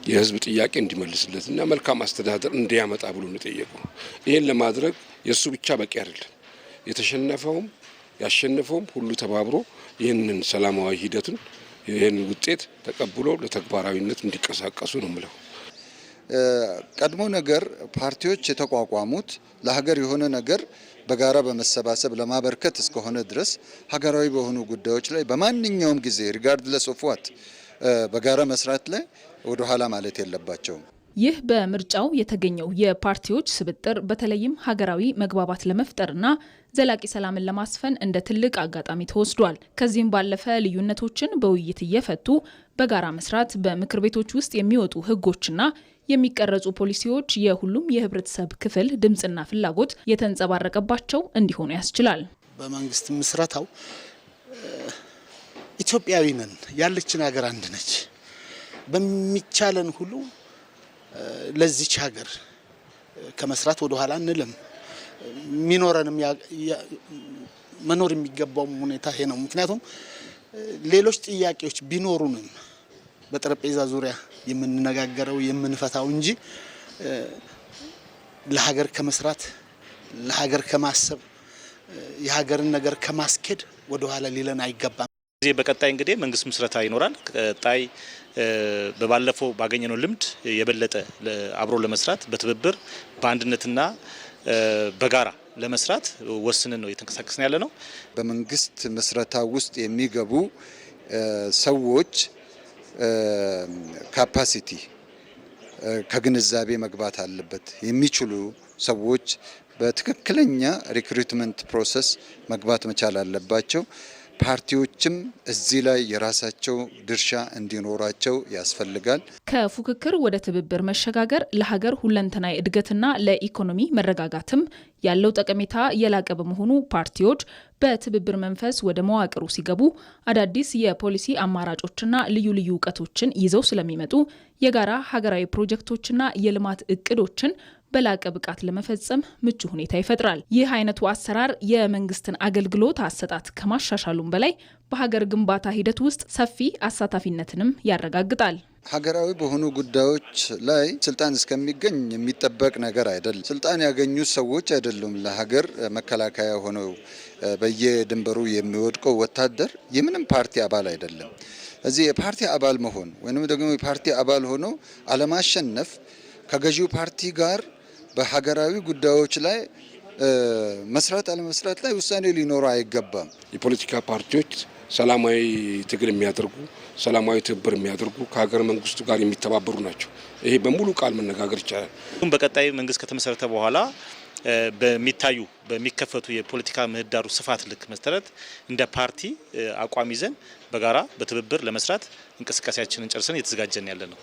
የህዝብ ጥያቄ እንዲመልስለት እና መልካም አስተዳደር እንዲያመጣ ብሎ ነው የጠየቀው። ይህን ለማድረግ የእሱ ብቻ በቂ አይደለም። የተሸነፈውም ያሸነፈውም ሁሉ ተባብሮ ይህንን ሰላማዊ ሂደቱን ይህን ውጤት ተቀብሎ ለተግባራዊነት እንዲቀሳቀሱ ነው የምለው። ቀድሞ ነገር ፓርቲዎች የተቋቋሙት ለሀገር የሆነ ነገር በጋራ በመሰባሰብ ለማበርከት እስከሆነ ድረስ ሀገራዊ በሆኑ ጉዳዮች ላይ በማንኛውም ጊዜ ሪጋርድለስ ኦፍ ዋት በጋራ መስራት ላይ ወደ ኋላ ማለት የለባቸውም። ይህ በምርጫው የተገኘው የፓርቲዎች ስብጥር በተለይም ሀገራዊ መግባባት ለመፍጠርና ዘላቂ ሰላምን ለማስፈን እንደ ትልቅ አጋጣሚ ተወስዷል። ከዚህም ባለፈ ልዩነቶችን በውይይት እየፈቱ በጋራ መስራት በምክር ቤቶች ውስጥ የሚወጡ ህጎችና የሚቀረጹ ፖሊሲዎች የሁሉም የህብረተሰብ ክፍል ድምጽና ፍላጎት የተንጸባረቀባቸው እንዲሆኑ ያስችላል። በመንግስት ምስረታው ኢትዮጵያዊ ነን፣ ያለችን ሀገር አንድ ነች። በሚቻለን ሁሉ ለዚች ሀገር ከመስራት ወደ ኋላ አንልም። ሚኖረንም መኖር የሚገባው ሁኔታ ይሄ ነው። ምክንያቱም ሌሎች ጥያቄዎች ቢኖሩንም በጠረጴዛ ዙሪያ የምንነጋገረው የምንፈታው እንጂ ለሀገር ከመስራት ለሀገር ከማሰብ የሀገርን ነገር ከማስኬድ ወደ ኋላ ሊለን አይገባም። በቀጣይ እንግዲህ መንግስት ምስረታ ይኖራል። ቀጣይ በባለፈው ባገኘነው ልምድ የበለጠ አብሮ ለመስራት በትብብር በአንድነትና በጋራ ለመስራት ወስነን ነው እየተንቀሳቀስን ያለ ነው። በመንግስት ምስረታ ውስጥ የሚገቡ ሰዎች ካፓሲቲ ከግንዛቤ መግባት አለበት። የሚችሉ ሰዎች በትክክለኛ ሪክሩትመንት ፕሮሰስ መግባት መቻል አለባቸው። ፓርቲዎችም እዚህ ላይ የራሳቸው ድርሻ እንዲኖራቸው ያስፈልጋል። ከፉክክር ወደ ትብብር መሸጋገር ለሀገር ሁለንተናዊ እድገትና ለኢኮኖሚ መረጋጋትም ያለው ጠቀሜታ የላቀ በመሆኑ ፓርቲዎች በትብብር መንፈስ ወደ መዋቅሩ ሲገቡ አዳዲስ የፖሊሲ አማራጮችና ልዩ ልዩ እውቀቶችን ይዘው ስለሚመጡ የጋራ ሀገራዊ ፕሮጀክቶችና የልማት እቅዶችን በላቀ ብቃት ለመፈጸም ምቹ ሁኔታ ይፈጥራል። ይህ አይነቱ አሰራር የመንግስትን አገልግሎት አሰጣጥ ከማሻሻሉም በላይ በሀገር ግንባታ ሂደት ውስጥ ሰፊ አሳታፊነትንም ያረጋግጣል። ሀገራዊ በሆኑ ጉዳዮች ላይ ስልጣን እስከሚገኝ የሚጠበቅ ነገር አይደለም። ስልጣን ያገኙ ሰዎች አይደሉም ለሀገር መከላከያ ሆነው በየድንበሩ የሚወድቀው ወታደር የምንም ፓርቲ አባል አይደለም። እዚህ የፓርቲ አባል መሆን ወይም ደግሞ የፓርቲ አባል ሆኖ አለማሸነፍ ከገዢው ፓርቲ ጋር በሀገራዊ ጉዳዮች ላይ መስራት አለመስራት ላይ ውሳኔ ሊኖረው አይገባም። የፖለቲካ ፓርቲዎች ሰላማዊ ትግል የሚያደርጉ ሰላማዊ ትብብር የሚያደርጉ ከሀገር መንግስቱ ጋር የሚተባበሩ ናቸው። ይሄ በሙሉ ቃል መነጋገር ይቻላል። በቀጣይ መንግስት ከተመሰረተ በኋላ በሚከፈቱ የፖለቲካ ምህዳሩ ስፋት ልክ መሰረት እንደ ፓርቲ አቋም ይዘን በጋራ በትብብር ለመስራት እንቅስቃሴያችንን ጨርሰን እየተዘጋጀን ያለ ነው።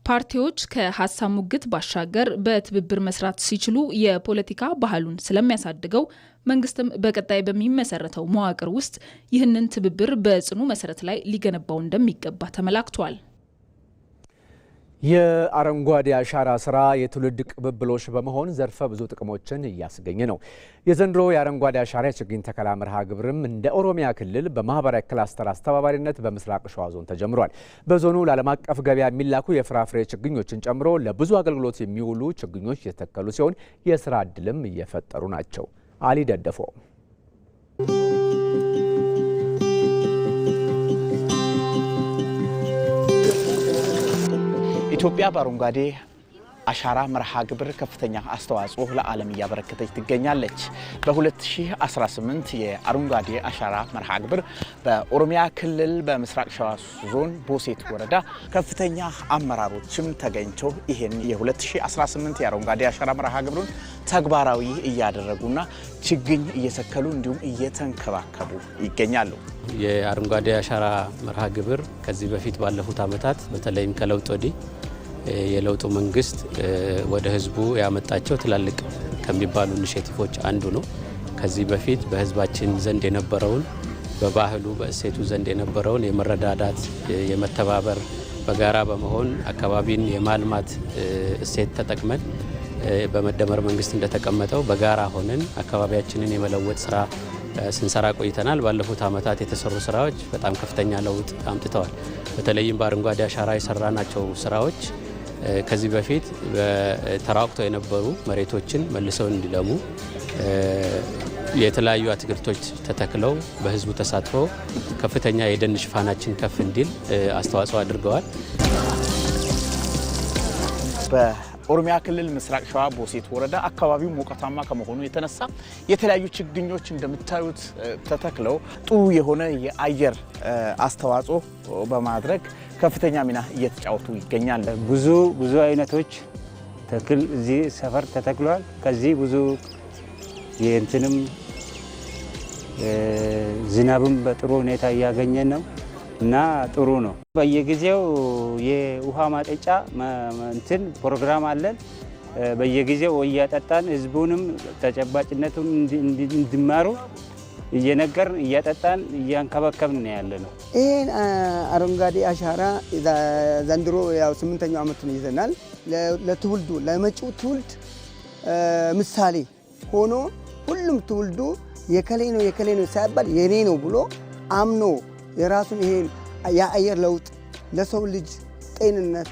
ፓርቲዎች ከሀሳብ ሙግት ባሻገር በትብብር መስራት ሲችሉ የፖለቲካ ባህሉን ስለሚያሳድገው መንግስትም በቀጣይ በሚመሰረተው መዋቅር ውስጥ ይህንን ትብብር በጽኑ መሰረት ላይ ሊገነባው እንደሚገባ ተመላክቷል። የአረንጓዴ አሻራ ስራ የትውልድ ቅብብሎሽ በመሆን ዘርፈ ብዙ ጥቅሞችን እያስገኘ ነው። የዘንድሮ የአረንጓዴ አሻራ የችግኝ ተከላ መርሃ ግብርም እንደ ኦሮሚያ ክልል በማህበራዊ ክላስተር አስተባባሪነት በምስራቅ ሸዋ ዞን ተጀምሯል። በዞኑ ለዓለም አቀፍ ገበያ የሚላኩ የፍራፍሬ ችግኞችን ጨምሮ ለብዙ አገልግሎት የሚውሉ ችግኞች የተተከሉ ሲሆን የስራ ዕድልም እየፈጠሩ ናቸው። አሊ ደደፎ ኢትዮጵያ በአረንጓዴ አሻራ መርሃ ግብር ከፍተኛ አስተዋጽኦ ለዓለም እያበረከተች ትገኛለች። በ2018 የአረንጓዴ አሻራ መርሃ ግብር በኦሮሚያ ክልል በምስራቅ ሸዋ ዞን ቦሴት ወረዳ ከፍተኛ አመራሮችም ተገኝተው ይሄን የ2018 የአረንጓዴ አሻራ መርሃ ግብሩን ተግባራዊ እያደረጉና ችግኝ እየተከሉ እንዲሁም እየተንከባከቡ ይገኛሉ። የአረንጓዴ አሻራ መርሃ ግብር ከዚህ በፊት ባለፉት ዓመታት በተለይም ከለውጥ ወዲህ የለውጡ መንግስት ወደ ህዝቡ ያመጣቸው ትላልቅ ከሚባሉ ኢኒሼቲቮች አንዱ ነው። ከዚህ በፊት በህዝባችን ዘንድ የነበረውን በባህሉ በእሴቱ ዘንድ የነበረውን የመረዳዳት የመተባበር በጋራ በመሆን አካባቢን የማልማት እሴት ተጠቅመን በመደመር መንግስት እንደተቀመጠው በጋራ ሆነን አካባቢያችንን የመለወጥ ስራ ስንሰራ ቆይተናል። ባለፉት ዓመታት የተሰሩ ስራዎች በጣም ከፍተኛ ለውጥ አምጥተዋል። በተለይም በአረንጓዴ አሻራ የሰራናቸው ስራዎች ከዚህ በፊት ተራቁተው የነበሩ መሬቶችን መልሰው እንዲለሙ የተለያዩ አትክልቶች ተተክለው በህዝቡ ተሳትፎ ከፍተኛ የደን ሽፋናችን ከፍ እንዲል አስተዋጽኦ አድርገዋል። በኦሮሚያ ክልል ምስራቅ ሸዋ ቦሴት ወረዳ አካባቢው ሞቃታማ ከመሆኑ የተነሳ የተለያዩ ችግኞች እንደምታዩት ተተክለው ጥሩ የሆነ የአየር አስተዋጽኦ በማድረግ ከፍተኛ ሚና እየተጫወቱ ይገኛል። ብዙ አይነቶች ተክል እዚህ ሰፈር ተተክሏል። ከዚህ ብዙ የእንትንም ዝናብም በጥሩ ሁኔታ እያገኘን ነው እና ጥሩ ነው። በየጊዜው የውሃ ማጠጫ እንትን ፕሮግራም አለን። በየጊዜው እያጠጣን ህዝቡንም ተጨባጭነቱን እንዲማሩ እየነገርን እያጠጣን እያንከባከብን ነው ያለ ነው። ይህን አረንጓዴ አሻራ ዘንድሮ ያው 8ኛው ዓመቱን ይዘናል። ለትውልዱ ለመጪው ትውልድ ምሳሌ ሆኖ ሁሉም ትውልዱ የከሌ ነው ሳይባል የኔ ነው ብሎ አምኖ የራሱን ይሄን የአየር ለውጥ ለሰው ልጅ ጤንነት፣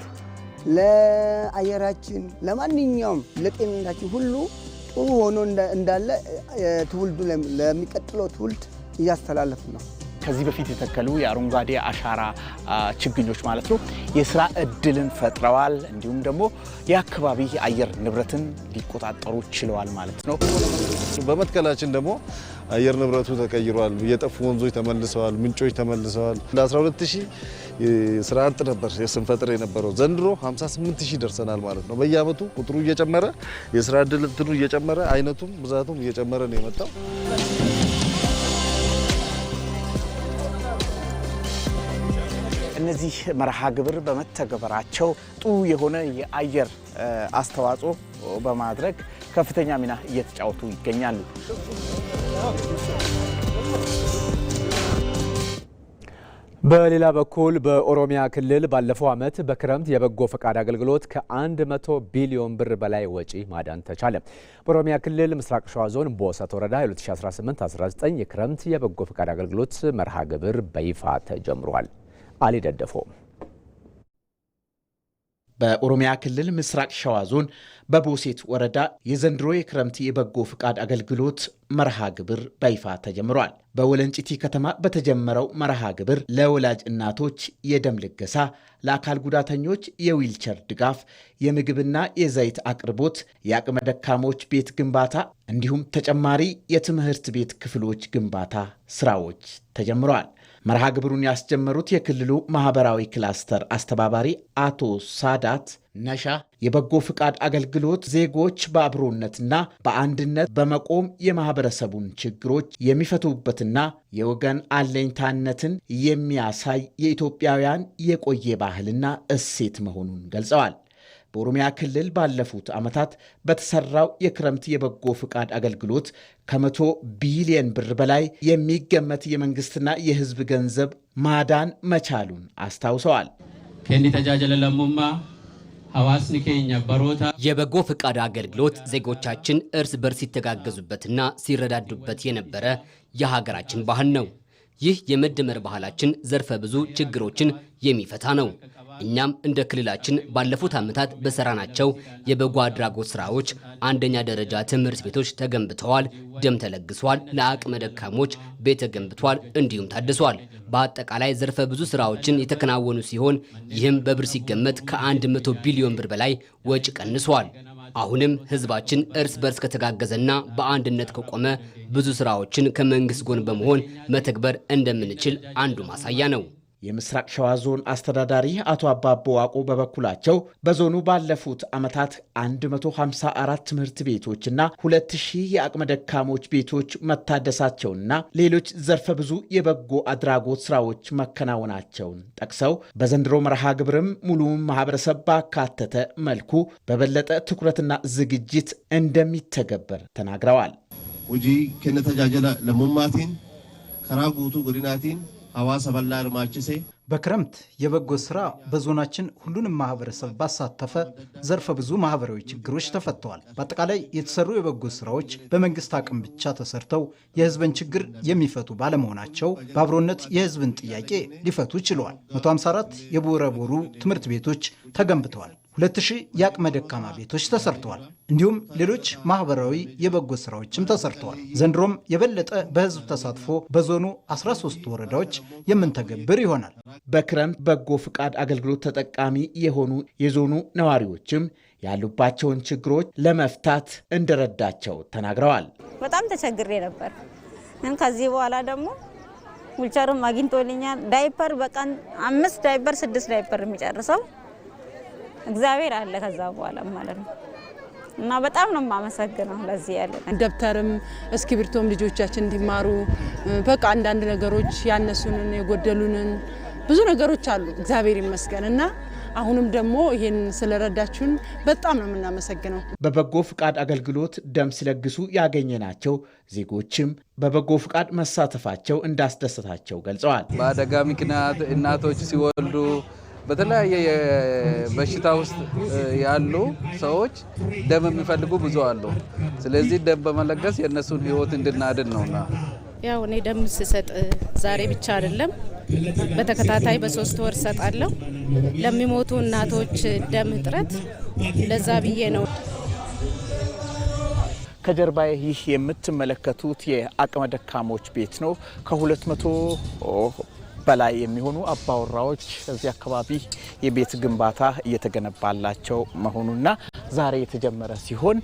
ለአየራችን፣ ለማንኛውም ለጤንነታችን ሁሉ ጥሩ ሆኖ እንዳለ ትውልዱ ለሚቀጥለው ትውልድ እያስተላለፍ ነው። ከዚህ በፊት የተከሉ የአረንጓዴ አሻራ ችግኞች ማለት ነው የስራ እድልን ፈጥረዋል። እንዲሁም ደግሞ የአካባቢ የአየር ንብረትን ሊቆጣጠሩ ችለዋል ማለት ነው። በመትከላችን ደግሞ አየር ንብረቱ ተቀይሯል። የጠፉ ወንዞች ተመልሰዋል፣ ምንጮች ተመልሰዋል። ለ12000 ስራ አጥ ነበር ስንፈጥር የነበረው ዘንድሮ 58000 ደርሰናል ማለት ነው። በየአመቱ ቁጥሩ እየጨመረ የስራ እድል እንትኑ እየጨመረ አይነቱም ብዛቱም እየጨመረ ነው የመጣው። እነዚህ መርሃ ግብር በመተግበራቸው ጥሩ የሆነ የአየር አስተዋጽኦ በማድረግ ከፍተኛ ሚና እየተጫወቱ ይገኛሉ። በሌላ በኩል በኦሮሚያ ክልል ባለፈው ዓመት በክረምት የበጎ ፈቃድ አገልግሎት ከ100 ቢሊዮን ብር በላይ ወጪ ማዳን ተቻለ። በኦሮሚያ ክልል ምስራቅ ሸዋ ዞን ቦሰት ወረዳ 2018-19 የክረምት የበጎ ፈቃድ አገልግሎት መርሃ ግብር በይፋ ተጀምሯል። አሊ ደደፎ በኦሮሚያ ክልል ምስራቅ ሸዋ ዞን በቦሴት ወረዳ የዘንድሮ የክረምት የበጎ ፍቃድ አገልግሎት መርሃ ግብር በይፋ ተጀምሯል። በወለንጭቲ ከተማ በተጀመረው መርሃ ግብር ለወላጅ እናቶች የደም ልገሳ፣ ለአካል ጉዳተኞች የዊልቸር ድጋፍ፣ የምግብና የዘይት አቅርቦት፣ የአቅመ ደካሞች ቤት ግንባታ እንዲሁም ተጨማሪ የትምህርት ቤት ክፍሎች ግንባታ ስራዎች ተጀምረዋል። መርሃ ግብሩን ያስጀመሩት የክልሉ ማህበራዊ ክላስተር አስተባባሪ አቶ ሳዳት ነሻ የበጎ ፍቃድ አገልግሎት ዜጎች በአብሮነትና በአንድነት በመቆም የማህበረሰቡን ችግሮች የሚፈቱበትና የወገን አለኝታነትን የሚያሳይ የኢትዮጵያውያን የቆየ ባህልና እሴት መሆኑን ገልጸዋል። በኦሮሚያ ክልል ባለፉት ዓመታት በተሰራው የክረምት የበጎ ፍቃድ አገልግሎት ከ100 ቢሊዮን ብር በላይ የሚገመት የመንግስትና የህዝብ ገንዘብ ማዳን መቻሉን አስታውሰዋል። ከኒ ተጃጀለ ለሙማ ሐዋስኒ ኬኛ በሮታ የበጎ ፍቃድ አገልግሎት ዜጎቻችን እርስ በርስ ሲተጋገዙበትና ሲረዳዱበት የነበረ የሀገራችን ባህል ነው። ይህ የመደመር ባህላችን ዘርፈ ብዙ ችግሮችን የሚፈታ ነው። እኛም እንደ ክልላችን ባለፉት ዓመታት በሰራናቸው የበጎ አድራጎት ስራዎች አንደኛ ደረጃ ትምህርት ቤቶች ተገንብተዋል፣ ደም ተለግሷል፣ ለአቅመ ደካሞች ቤት ተገንብቷል፣ እንዲሁም ታድሷል። በአጠቃላይ ዘርፈ ብዙ ስራዎችን የተከናወኑ ሲሆን ይህም በብር ሲገመት ከ100 ቢሊዮን ብር በላይ ወጪ ቀንሷል። አሁንም ህዝባችን እርስ በርስ ከተጋገዘና በአንድነት ከቆመ ብዙ ስራዎችን ከመንግስት ጎን በመሆን መተግበር እንደምንችል አንዱ ማሳያ ነው። የምስራቅ ሸዋ ዞን አስተዳዳሪ አቶ አባቦ ዋቆ በበኩላቸው በዞኑ ባለፉት ዓመታት 154 ትምህርት ቤቶችና 2000 የአቅመ ደካሞች ቤቶች መታደሳቸውና ሌሎች ዘርፈ ብዙ የበጎ አድራጎት ስራዎች መከናወናቸውን ጠቅሰው በዘንድሮ መርሃ ግብርም ሙሉውን ማህበረሰብ ባካተተ መልኩ በበለጠ ትኩረትና ዝግጅት እንደሚተገበር ተናግረዋል። ውጂ ከነተጃጀለ ለሙማቲን ከራጉቱ ጉዲናቲን ሐዋሳ በላ እርማችሴ በክረምት የበጎ ስራ በዞናችን ሁሉንም ማህበረሰብ ባሳተፈ ዘርፈ ብዙ ማህበራዊ ችግሮች ተፈተዋል። በአጠቃላይ የተሰሩ የበጎ ስራዎች በመንግስት አቅም ብቻ ተሰርተው የህዝብን ችግር የሚፈቱ ባለመሆናቸው በአብሮነት የህዝብን ጥያቄ ሊፈቱ ችለዋል። 154 የቦረቦሩ ትምህርት ቤቶች ተገንብተዋል። 2000 የአቅመ ደካማ ቤቶች ተሰርተዋል። እንዲሁም ሌሎች ማህበራዊ የበጎ ስራዎችም ተሰርተዋል። ዘንድሮም የበለጠ በህዝብ ተሳትፎ በዞኑ 13 ወረዳዎች የምንተገብር ይሆናል። በክረምት በጎ ፍቃድ አገልግሎት ተጠቃሚ የሆኑ የዞኑ ነዋሪዎችም ያሉባቸውን ችግሮች ለመፍታት እንደረዳቸው ተናግረዋል። በጣም ተቸግሬ ነበር፣ ግን ከዚህ በኋላ ደግሞ ዊልቸርም አግኝቶልኛል። ዳይፐር በቀን 5 ዳይፐር 6 ዳይፐር የሚጨርሰው እግዚአብሔር አለ ከዛ በኋላ ማለት ነው። እና በጣም ነው የማመሰግነው ለዚህ ያለ ደብተርም እስክሪብቶም ልጆቻችን እንዲማሩ በቃ አንዳንድ ነገሮች ያነሱንን የጎደሉንን ብዙ ነገሮች አሉ እግዚአብሔር ይመስገን። እና አሁንም ደግሞ ይሄን ስለረዳችሁን በጣም ነው የምናመሰግነው። በበጎ ፍቃድ አገልግሎት ደም ሲለግሱ ያገኘናቸው ዜጎችም በበጎ ፍቃድ መሳተፋቸው እንዳስደሰታቸው ገልጸዋል። በአደጋ ምክንያት እናቶች ሲወልዱ በተለያየ በሽታ ውስጥ ያሉ ሰዎች ደም የሚፈልጉ ብዙ አሉ። ስለዚህ ደም በመለገስ የእነሱን ሕይወት እንድናድን ነውና ያው እኔ ደም ስሰጥ ዛሬ ብቻ አይደለም በተከታታይ በ3 ወር ሰጣለሁ ለሚሞቱ እናቶች ደም እጥረት ለዛ ብዬ ነው። ከጀርባዬ ይህ የምትመለከቱት የአቅመ ደካሞች ቤት ነው። ከ200 በላይ የሚሆኑ አባወራዎች እዚህ አካባቢ የቤት ግንባታ እየተገነባላቸው መሆኑና ዛሬ የተጀመረ ሲሆን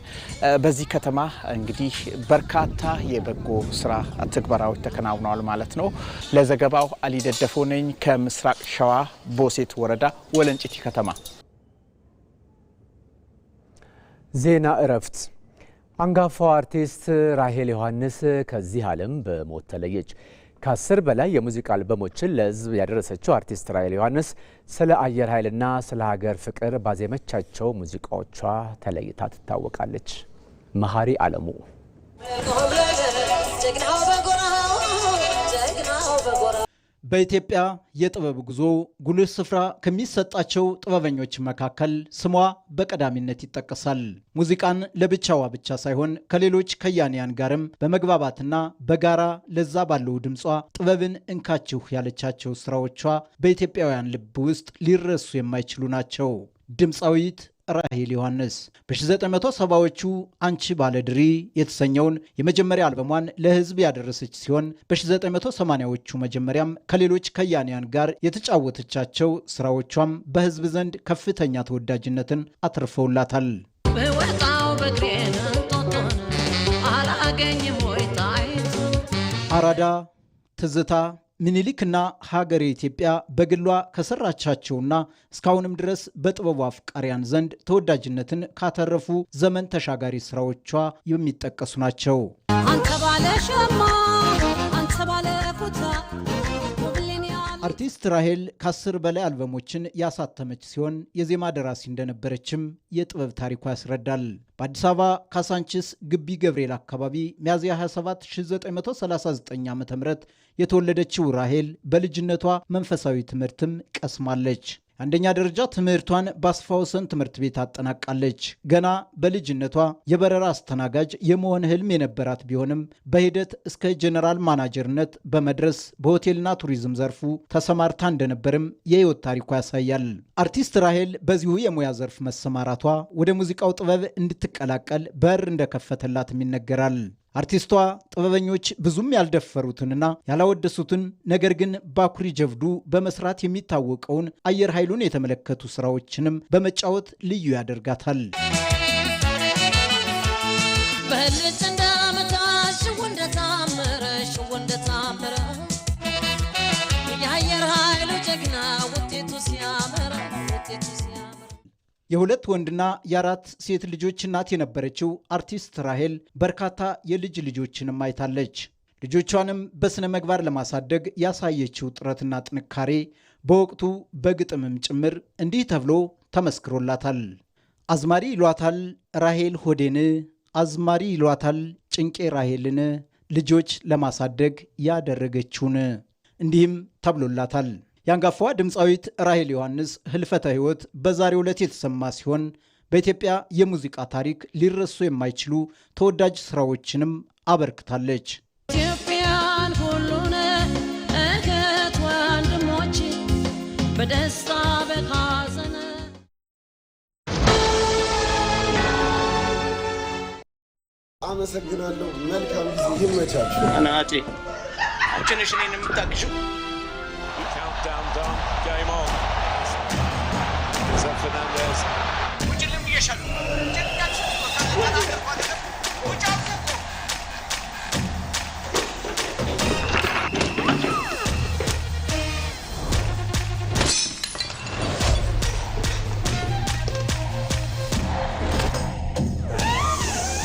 በዚህ ከተማ እንግዲህ በርካታ የበጎ ስራ ትግበራዎች ተከናውነዋል ማለት ነው። ለዘገባው አሊ ደደፎ ነኝ ከምስራቅ ሸዋ ቦሴት ወረዳ ወለንጭቲ ከተማ። ዜና እረፍት። አንጋፋው አርቲስት ራሄል ዮሐንስ ከዚህ ዓለም በሞት ተለየች። ከ10 በላይ የሙዚቃ አልበሞችን ለሕዝብ ያደረሰችው አርቲስት ራሄል ዮሐንስ ስለ አየር ኃይልና ስለ ሀገር ፍቅር ባዜመቻቸው ሙዚቃዎቿ ተለይታ ትታወቃለች። መሀሪ አለሙ በኢትዮጵያ የጥበብ ጉዞ ጉልህ ስፍራ ከሚሰጣቸው ጥበበኞች መካከል ስሟ በቀዳሚነት ይጠቀሳል። ሙዚቃን ለብቻዋ ብቻ ሳይሆን ከሌሎች ከያንያን ጋርም በመግባባትና በጋራ ለዛ ባለው ድምጿ ጥበብን እንካችሁ ያለቻቸው ስራዎቿ በኢትዮጵያውያን ልብ ውስጥ ሊረሱ የማይችሉ ናቸው። ድምፃዊት ራሄል ዮሐንስ በ1970ዎቹ አንቺ ባለድሪ የተሰኘውን የመጀመሪያ አልበሟን ለሕዝብ ያደረሰች ሲሆን በ1980ዎቹ መጀመሪያም ከሌሎች ከያንያን ጋር የተጫወተቻቸው ስራዎቿም በሕዝብ ዘንድ ከፍተኛ ተወዳጅነትን አትርፈውላታል። አራዳ፣ ትዝታ፣ ምኒልክና ሀገሬ ኢትዮጵያ በግሏ ከሰራቻቸውና እስካሁንም ድረስ በጥበቡ አፍቃሪያን ዘንድ ተወዳጅነትን ካተረፉ ዘመን ተሻጋሪ ስራዎቿ የሚጠቀሱ ናቸው። አርቲስት ራሄል ከ10 በላይ አልበሞችን ያሳተመች ሲሆን የዜማ ደራሲ እንደነበረችም የጥበብ ታሪኳ ያስረዳል። በአዲስ አበባ ካሳንቺስ ግቢ ገብርኤል አካባቢ ሚያዝያ 27 1939 ዓ.ም የተወለደችው ራሄል በልጅነቷ መንፈሳዊ ትምህርትም ቀስማለች። አንደኛ ደረጃ ትምህርቷን በአስፋወሰን ትምህርት ቤት አጠናቃለች። ገና በልጅነቷ የበረራ አስተናጋጅ የመሆን ህልም የነበራት ቢሆንም በሂደት እስከ ጄኔራል ማናጀርነት በመድረስ በሆቴልና ቱሪዝም ዘርፉ ተሰማርታ እንደነበርም የህይወት ታሪኳ ያሳያል። አርቲስት ራሄል በዚሁ የሙያ ዘርፍ መሰማራቷ ወደ ሙዚቃው ጥበብ እንድትቀላቀል በር እንደከፈተላትም ይነገራል። አርቲስቷ ጥበበኞች ብዙም ያልደፈሩትንና ያላወደሱትን ነገር ግን ባኩሪ ጀብዱ በመስራት የሚታወቀውን አየር ኃይሉን የተመለከቱ ስራዎችንም በመጫወት ልዩ ያደርጋታል። በልጭ እንዳመታሽ ወንደታመረሽ ወንደታመረ የአየር ኃይሉ ጀግና ውጤቱ ሲያመራ ውጤቱ ሲያመራ የሁለት ወንድና የአራት ሴት ልጆች እናት የነበረችው አርቲስት ራሄል በርካታ የልጅ ልጆችንም አይታለች። ልጆቿንም በስነ ምግባር ለማሳደግ ያሳየችው ጥረትና ጥንካሬ በወቅቱ በግጥምም ጭምር እንዲህ ተብሎ ተመስክሮላታል። አዝማሪ ይሏታል ራሄል ሆዴን፣ አዝማሪ ይሏታል ጭንቄ ራሄልን፣ ልጆች ለማሳደግ ያደረገችውን። እንዲህም ተብሎላታል። የአንጋፋዋ ድምፃዊት ራሄል ዮሐንስ ህልፈተ ህይወት በዛሬው ዕለት የተሰማ ሲሆን በኢትዮጵያ የሙዚቃ ታሪክ ሊረሱ የማይችሉ ተወዳጅ ስራዎችንም አበርክታለች። ኢትዮጵያን ሁሉን እህት ወንድሞች በደስታ በሐዘን አመሰግናለሁ። መልካም ጊዜ ይመቻችሁ። አናጪ አንቺ ነሽ እኔን የምታግዢው። Game on. Fernandez.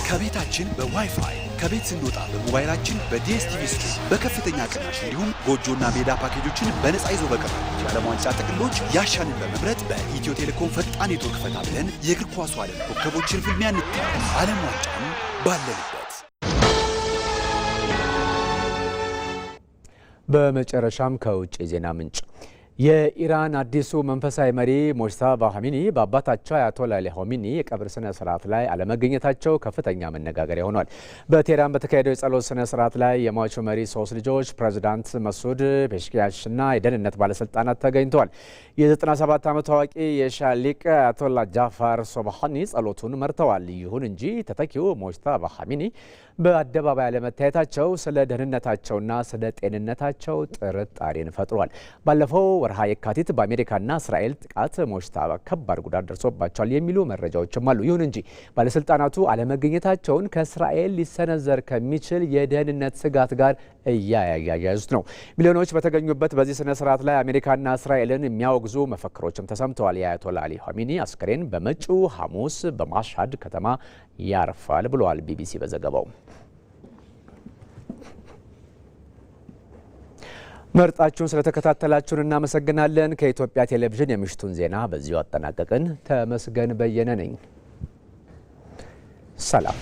ከቤታችን በዋይፋይ ከቤት ስንወጣ በሞባይላችን በዲኤስቲቪ ስትሪም በከፍተኛ ቅናሽ እንዲሁም ጎጆና ሜዳ ፓኬጆችን በነፃ ይዞ በቀረ የዓለም ዋንጫ ጥቅሎች ያሻንን በመምረጥ በኢትዮ ቴሌኮም ፈጣን ኔትወርክ ፈታ ብለን የእግር ኳሱ ዓለም ኮከቦችን ፍልሚያ እንታረስ። ዓለም ዋንጫን ባለንበት። በመጨረሻም ከውጭ ዜና ምንጭ የኢራን አዲሱ መንፈሳዊ መሪ ሞጅተባ ኻሜኒ በአባታቸው አያቶላ አሊ ኻሜኒ የቀብር ስነ ስርዓት ላይ አለመገኘታቸው ከፍተኛ መነጋገሪያ ሆኗል። በቴህራን በተካሄደው የጸሎት ስነ ስርዓት ላይ የሟቹ መሪ 3 ልጆች፣ ፕሬዝዳንት መሱድ ፔሽኪያሽና የደህንነት ባለስልጣናት ተገኝተዋል። የ97 ዓመት ታዋቂ የሺዓ ሊቅ አያቶላ ጃፋር ሶብሃኒ ጸሎቱን መርተዋል። ይሁን እንጂ ተተኪው ሞጅተባ ኻሜኒ በአደባባይ አለመታየታቸው ስለ ደህንነታቸውና ስለ ጤንነታቸው ጥርጣሬን ፈጥሯል። ባለፈው ወርሃ የካቲት በአሜሪካና እስራኤል ጥቃት ሞጅተባ ከባድ ጉዳት ደርሶባቸዋል የሚሉ መረጃዎችም አሉ። ይሁን እንጂ ባለስልጣናቱ አለመገኘታቸውን ከእስራኤል ሊሰነዘር ከሚችል የደህንነት ስጋት ጋር እያያያዙት ነው። ሚሊዮኖች በተገኙበት በዚህ ስነ ስርዓት ላይ አሜሪካና እስራኤልን የሚያወግዙ መፈክሮችም ተሰምተዋል። የአያቶላ አሊ ኻሜኒ አስከሬን በመጪው ሐሙስ በማሽሃድ ከተማ ያርፋል ብለዋል ቢቢሲ በዘገባው። መርጣችሁን ስለተከታተላችሁን እናመሰግናለን። ከኢትዮጵያ ቴሌቪዥን የምሽቱን ዜና በዚሁ አጠናቀቅን። ተመስገን በየነ ነኝ። ሰላም።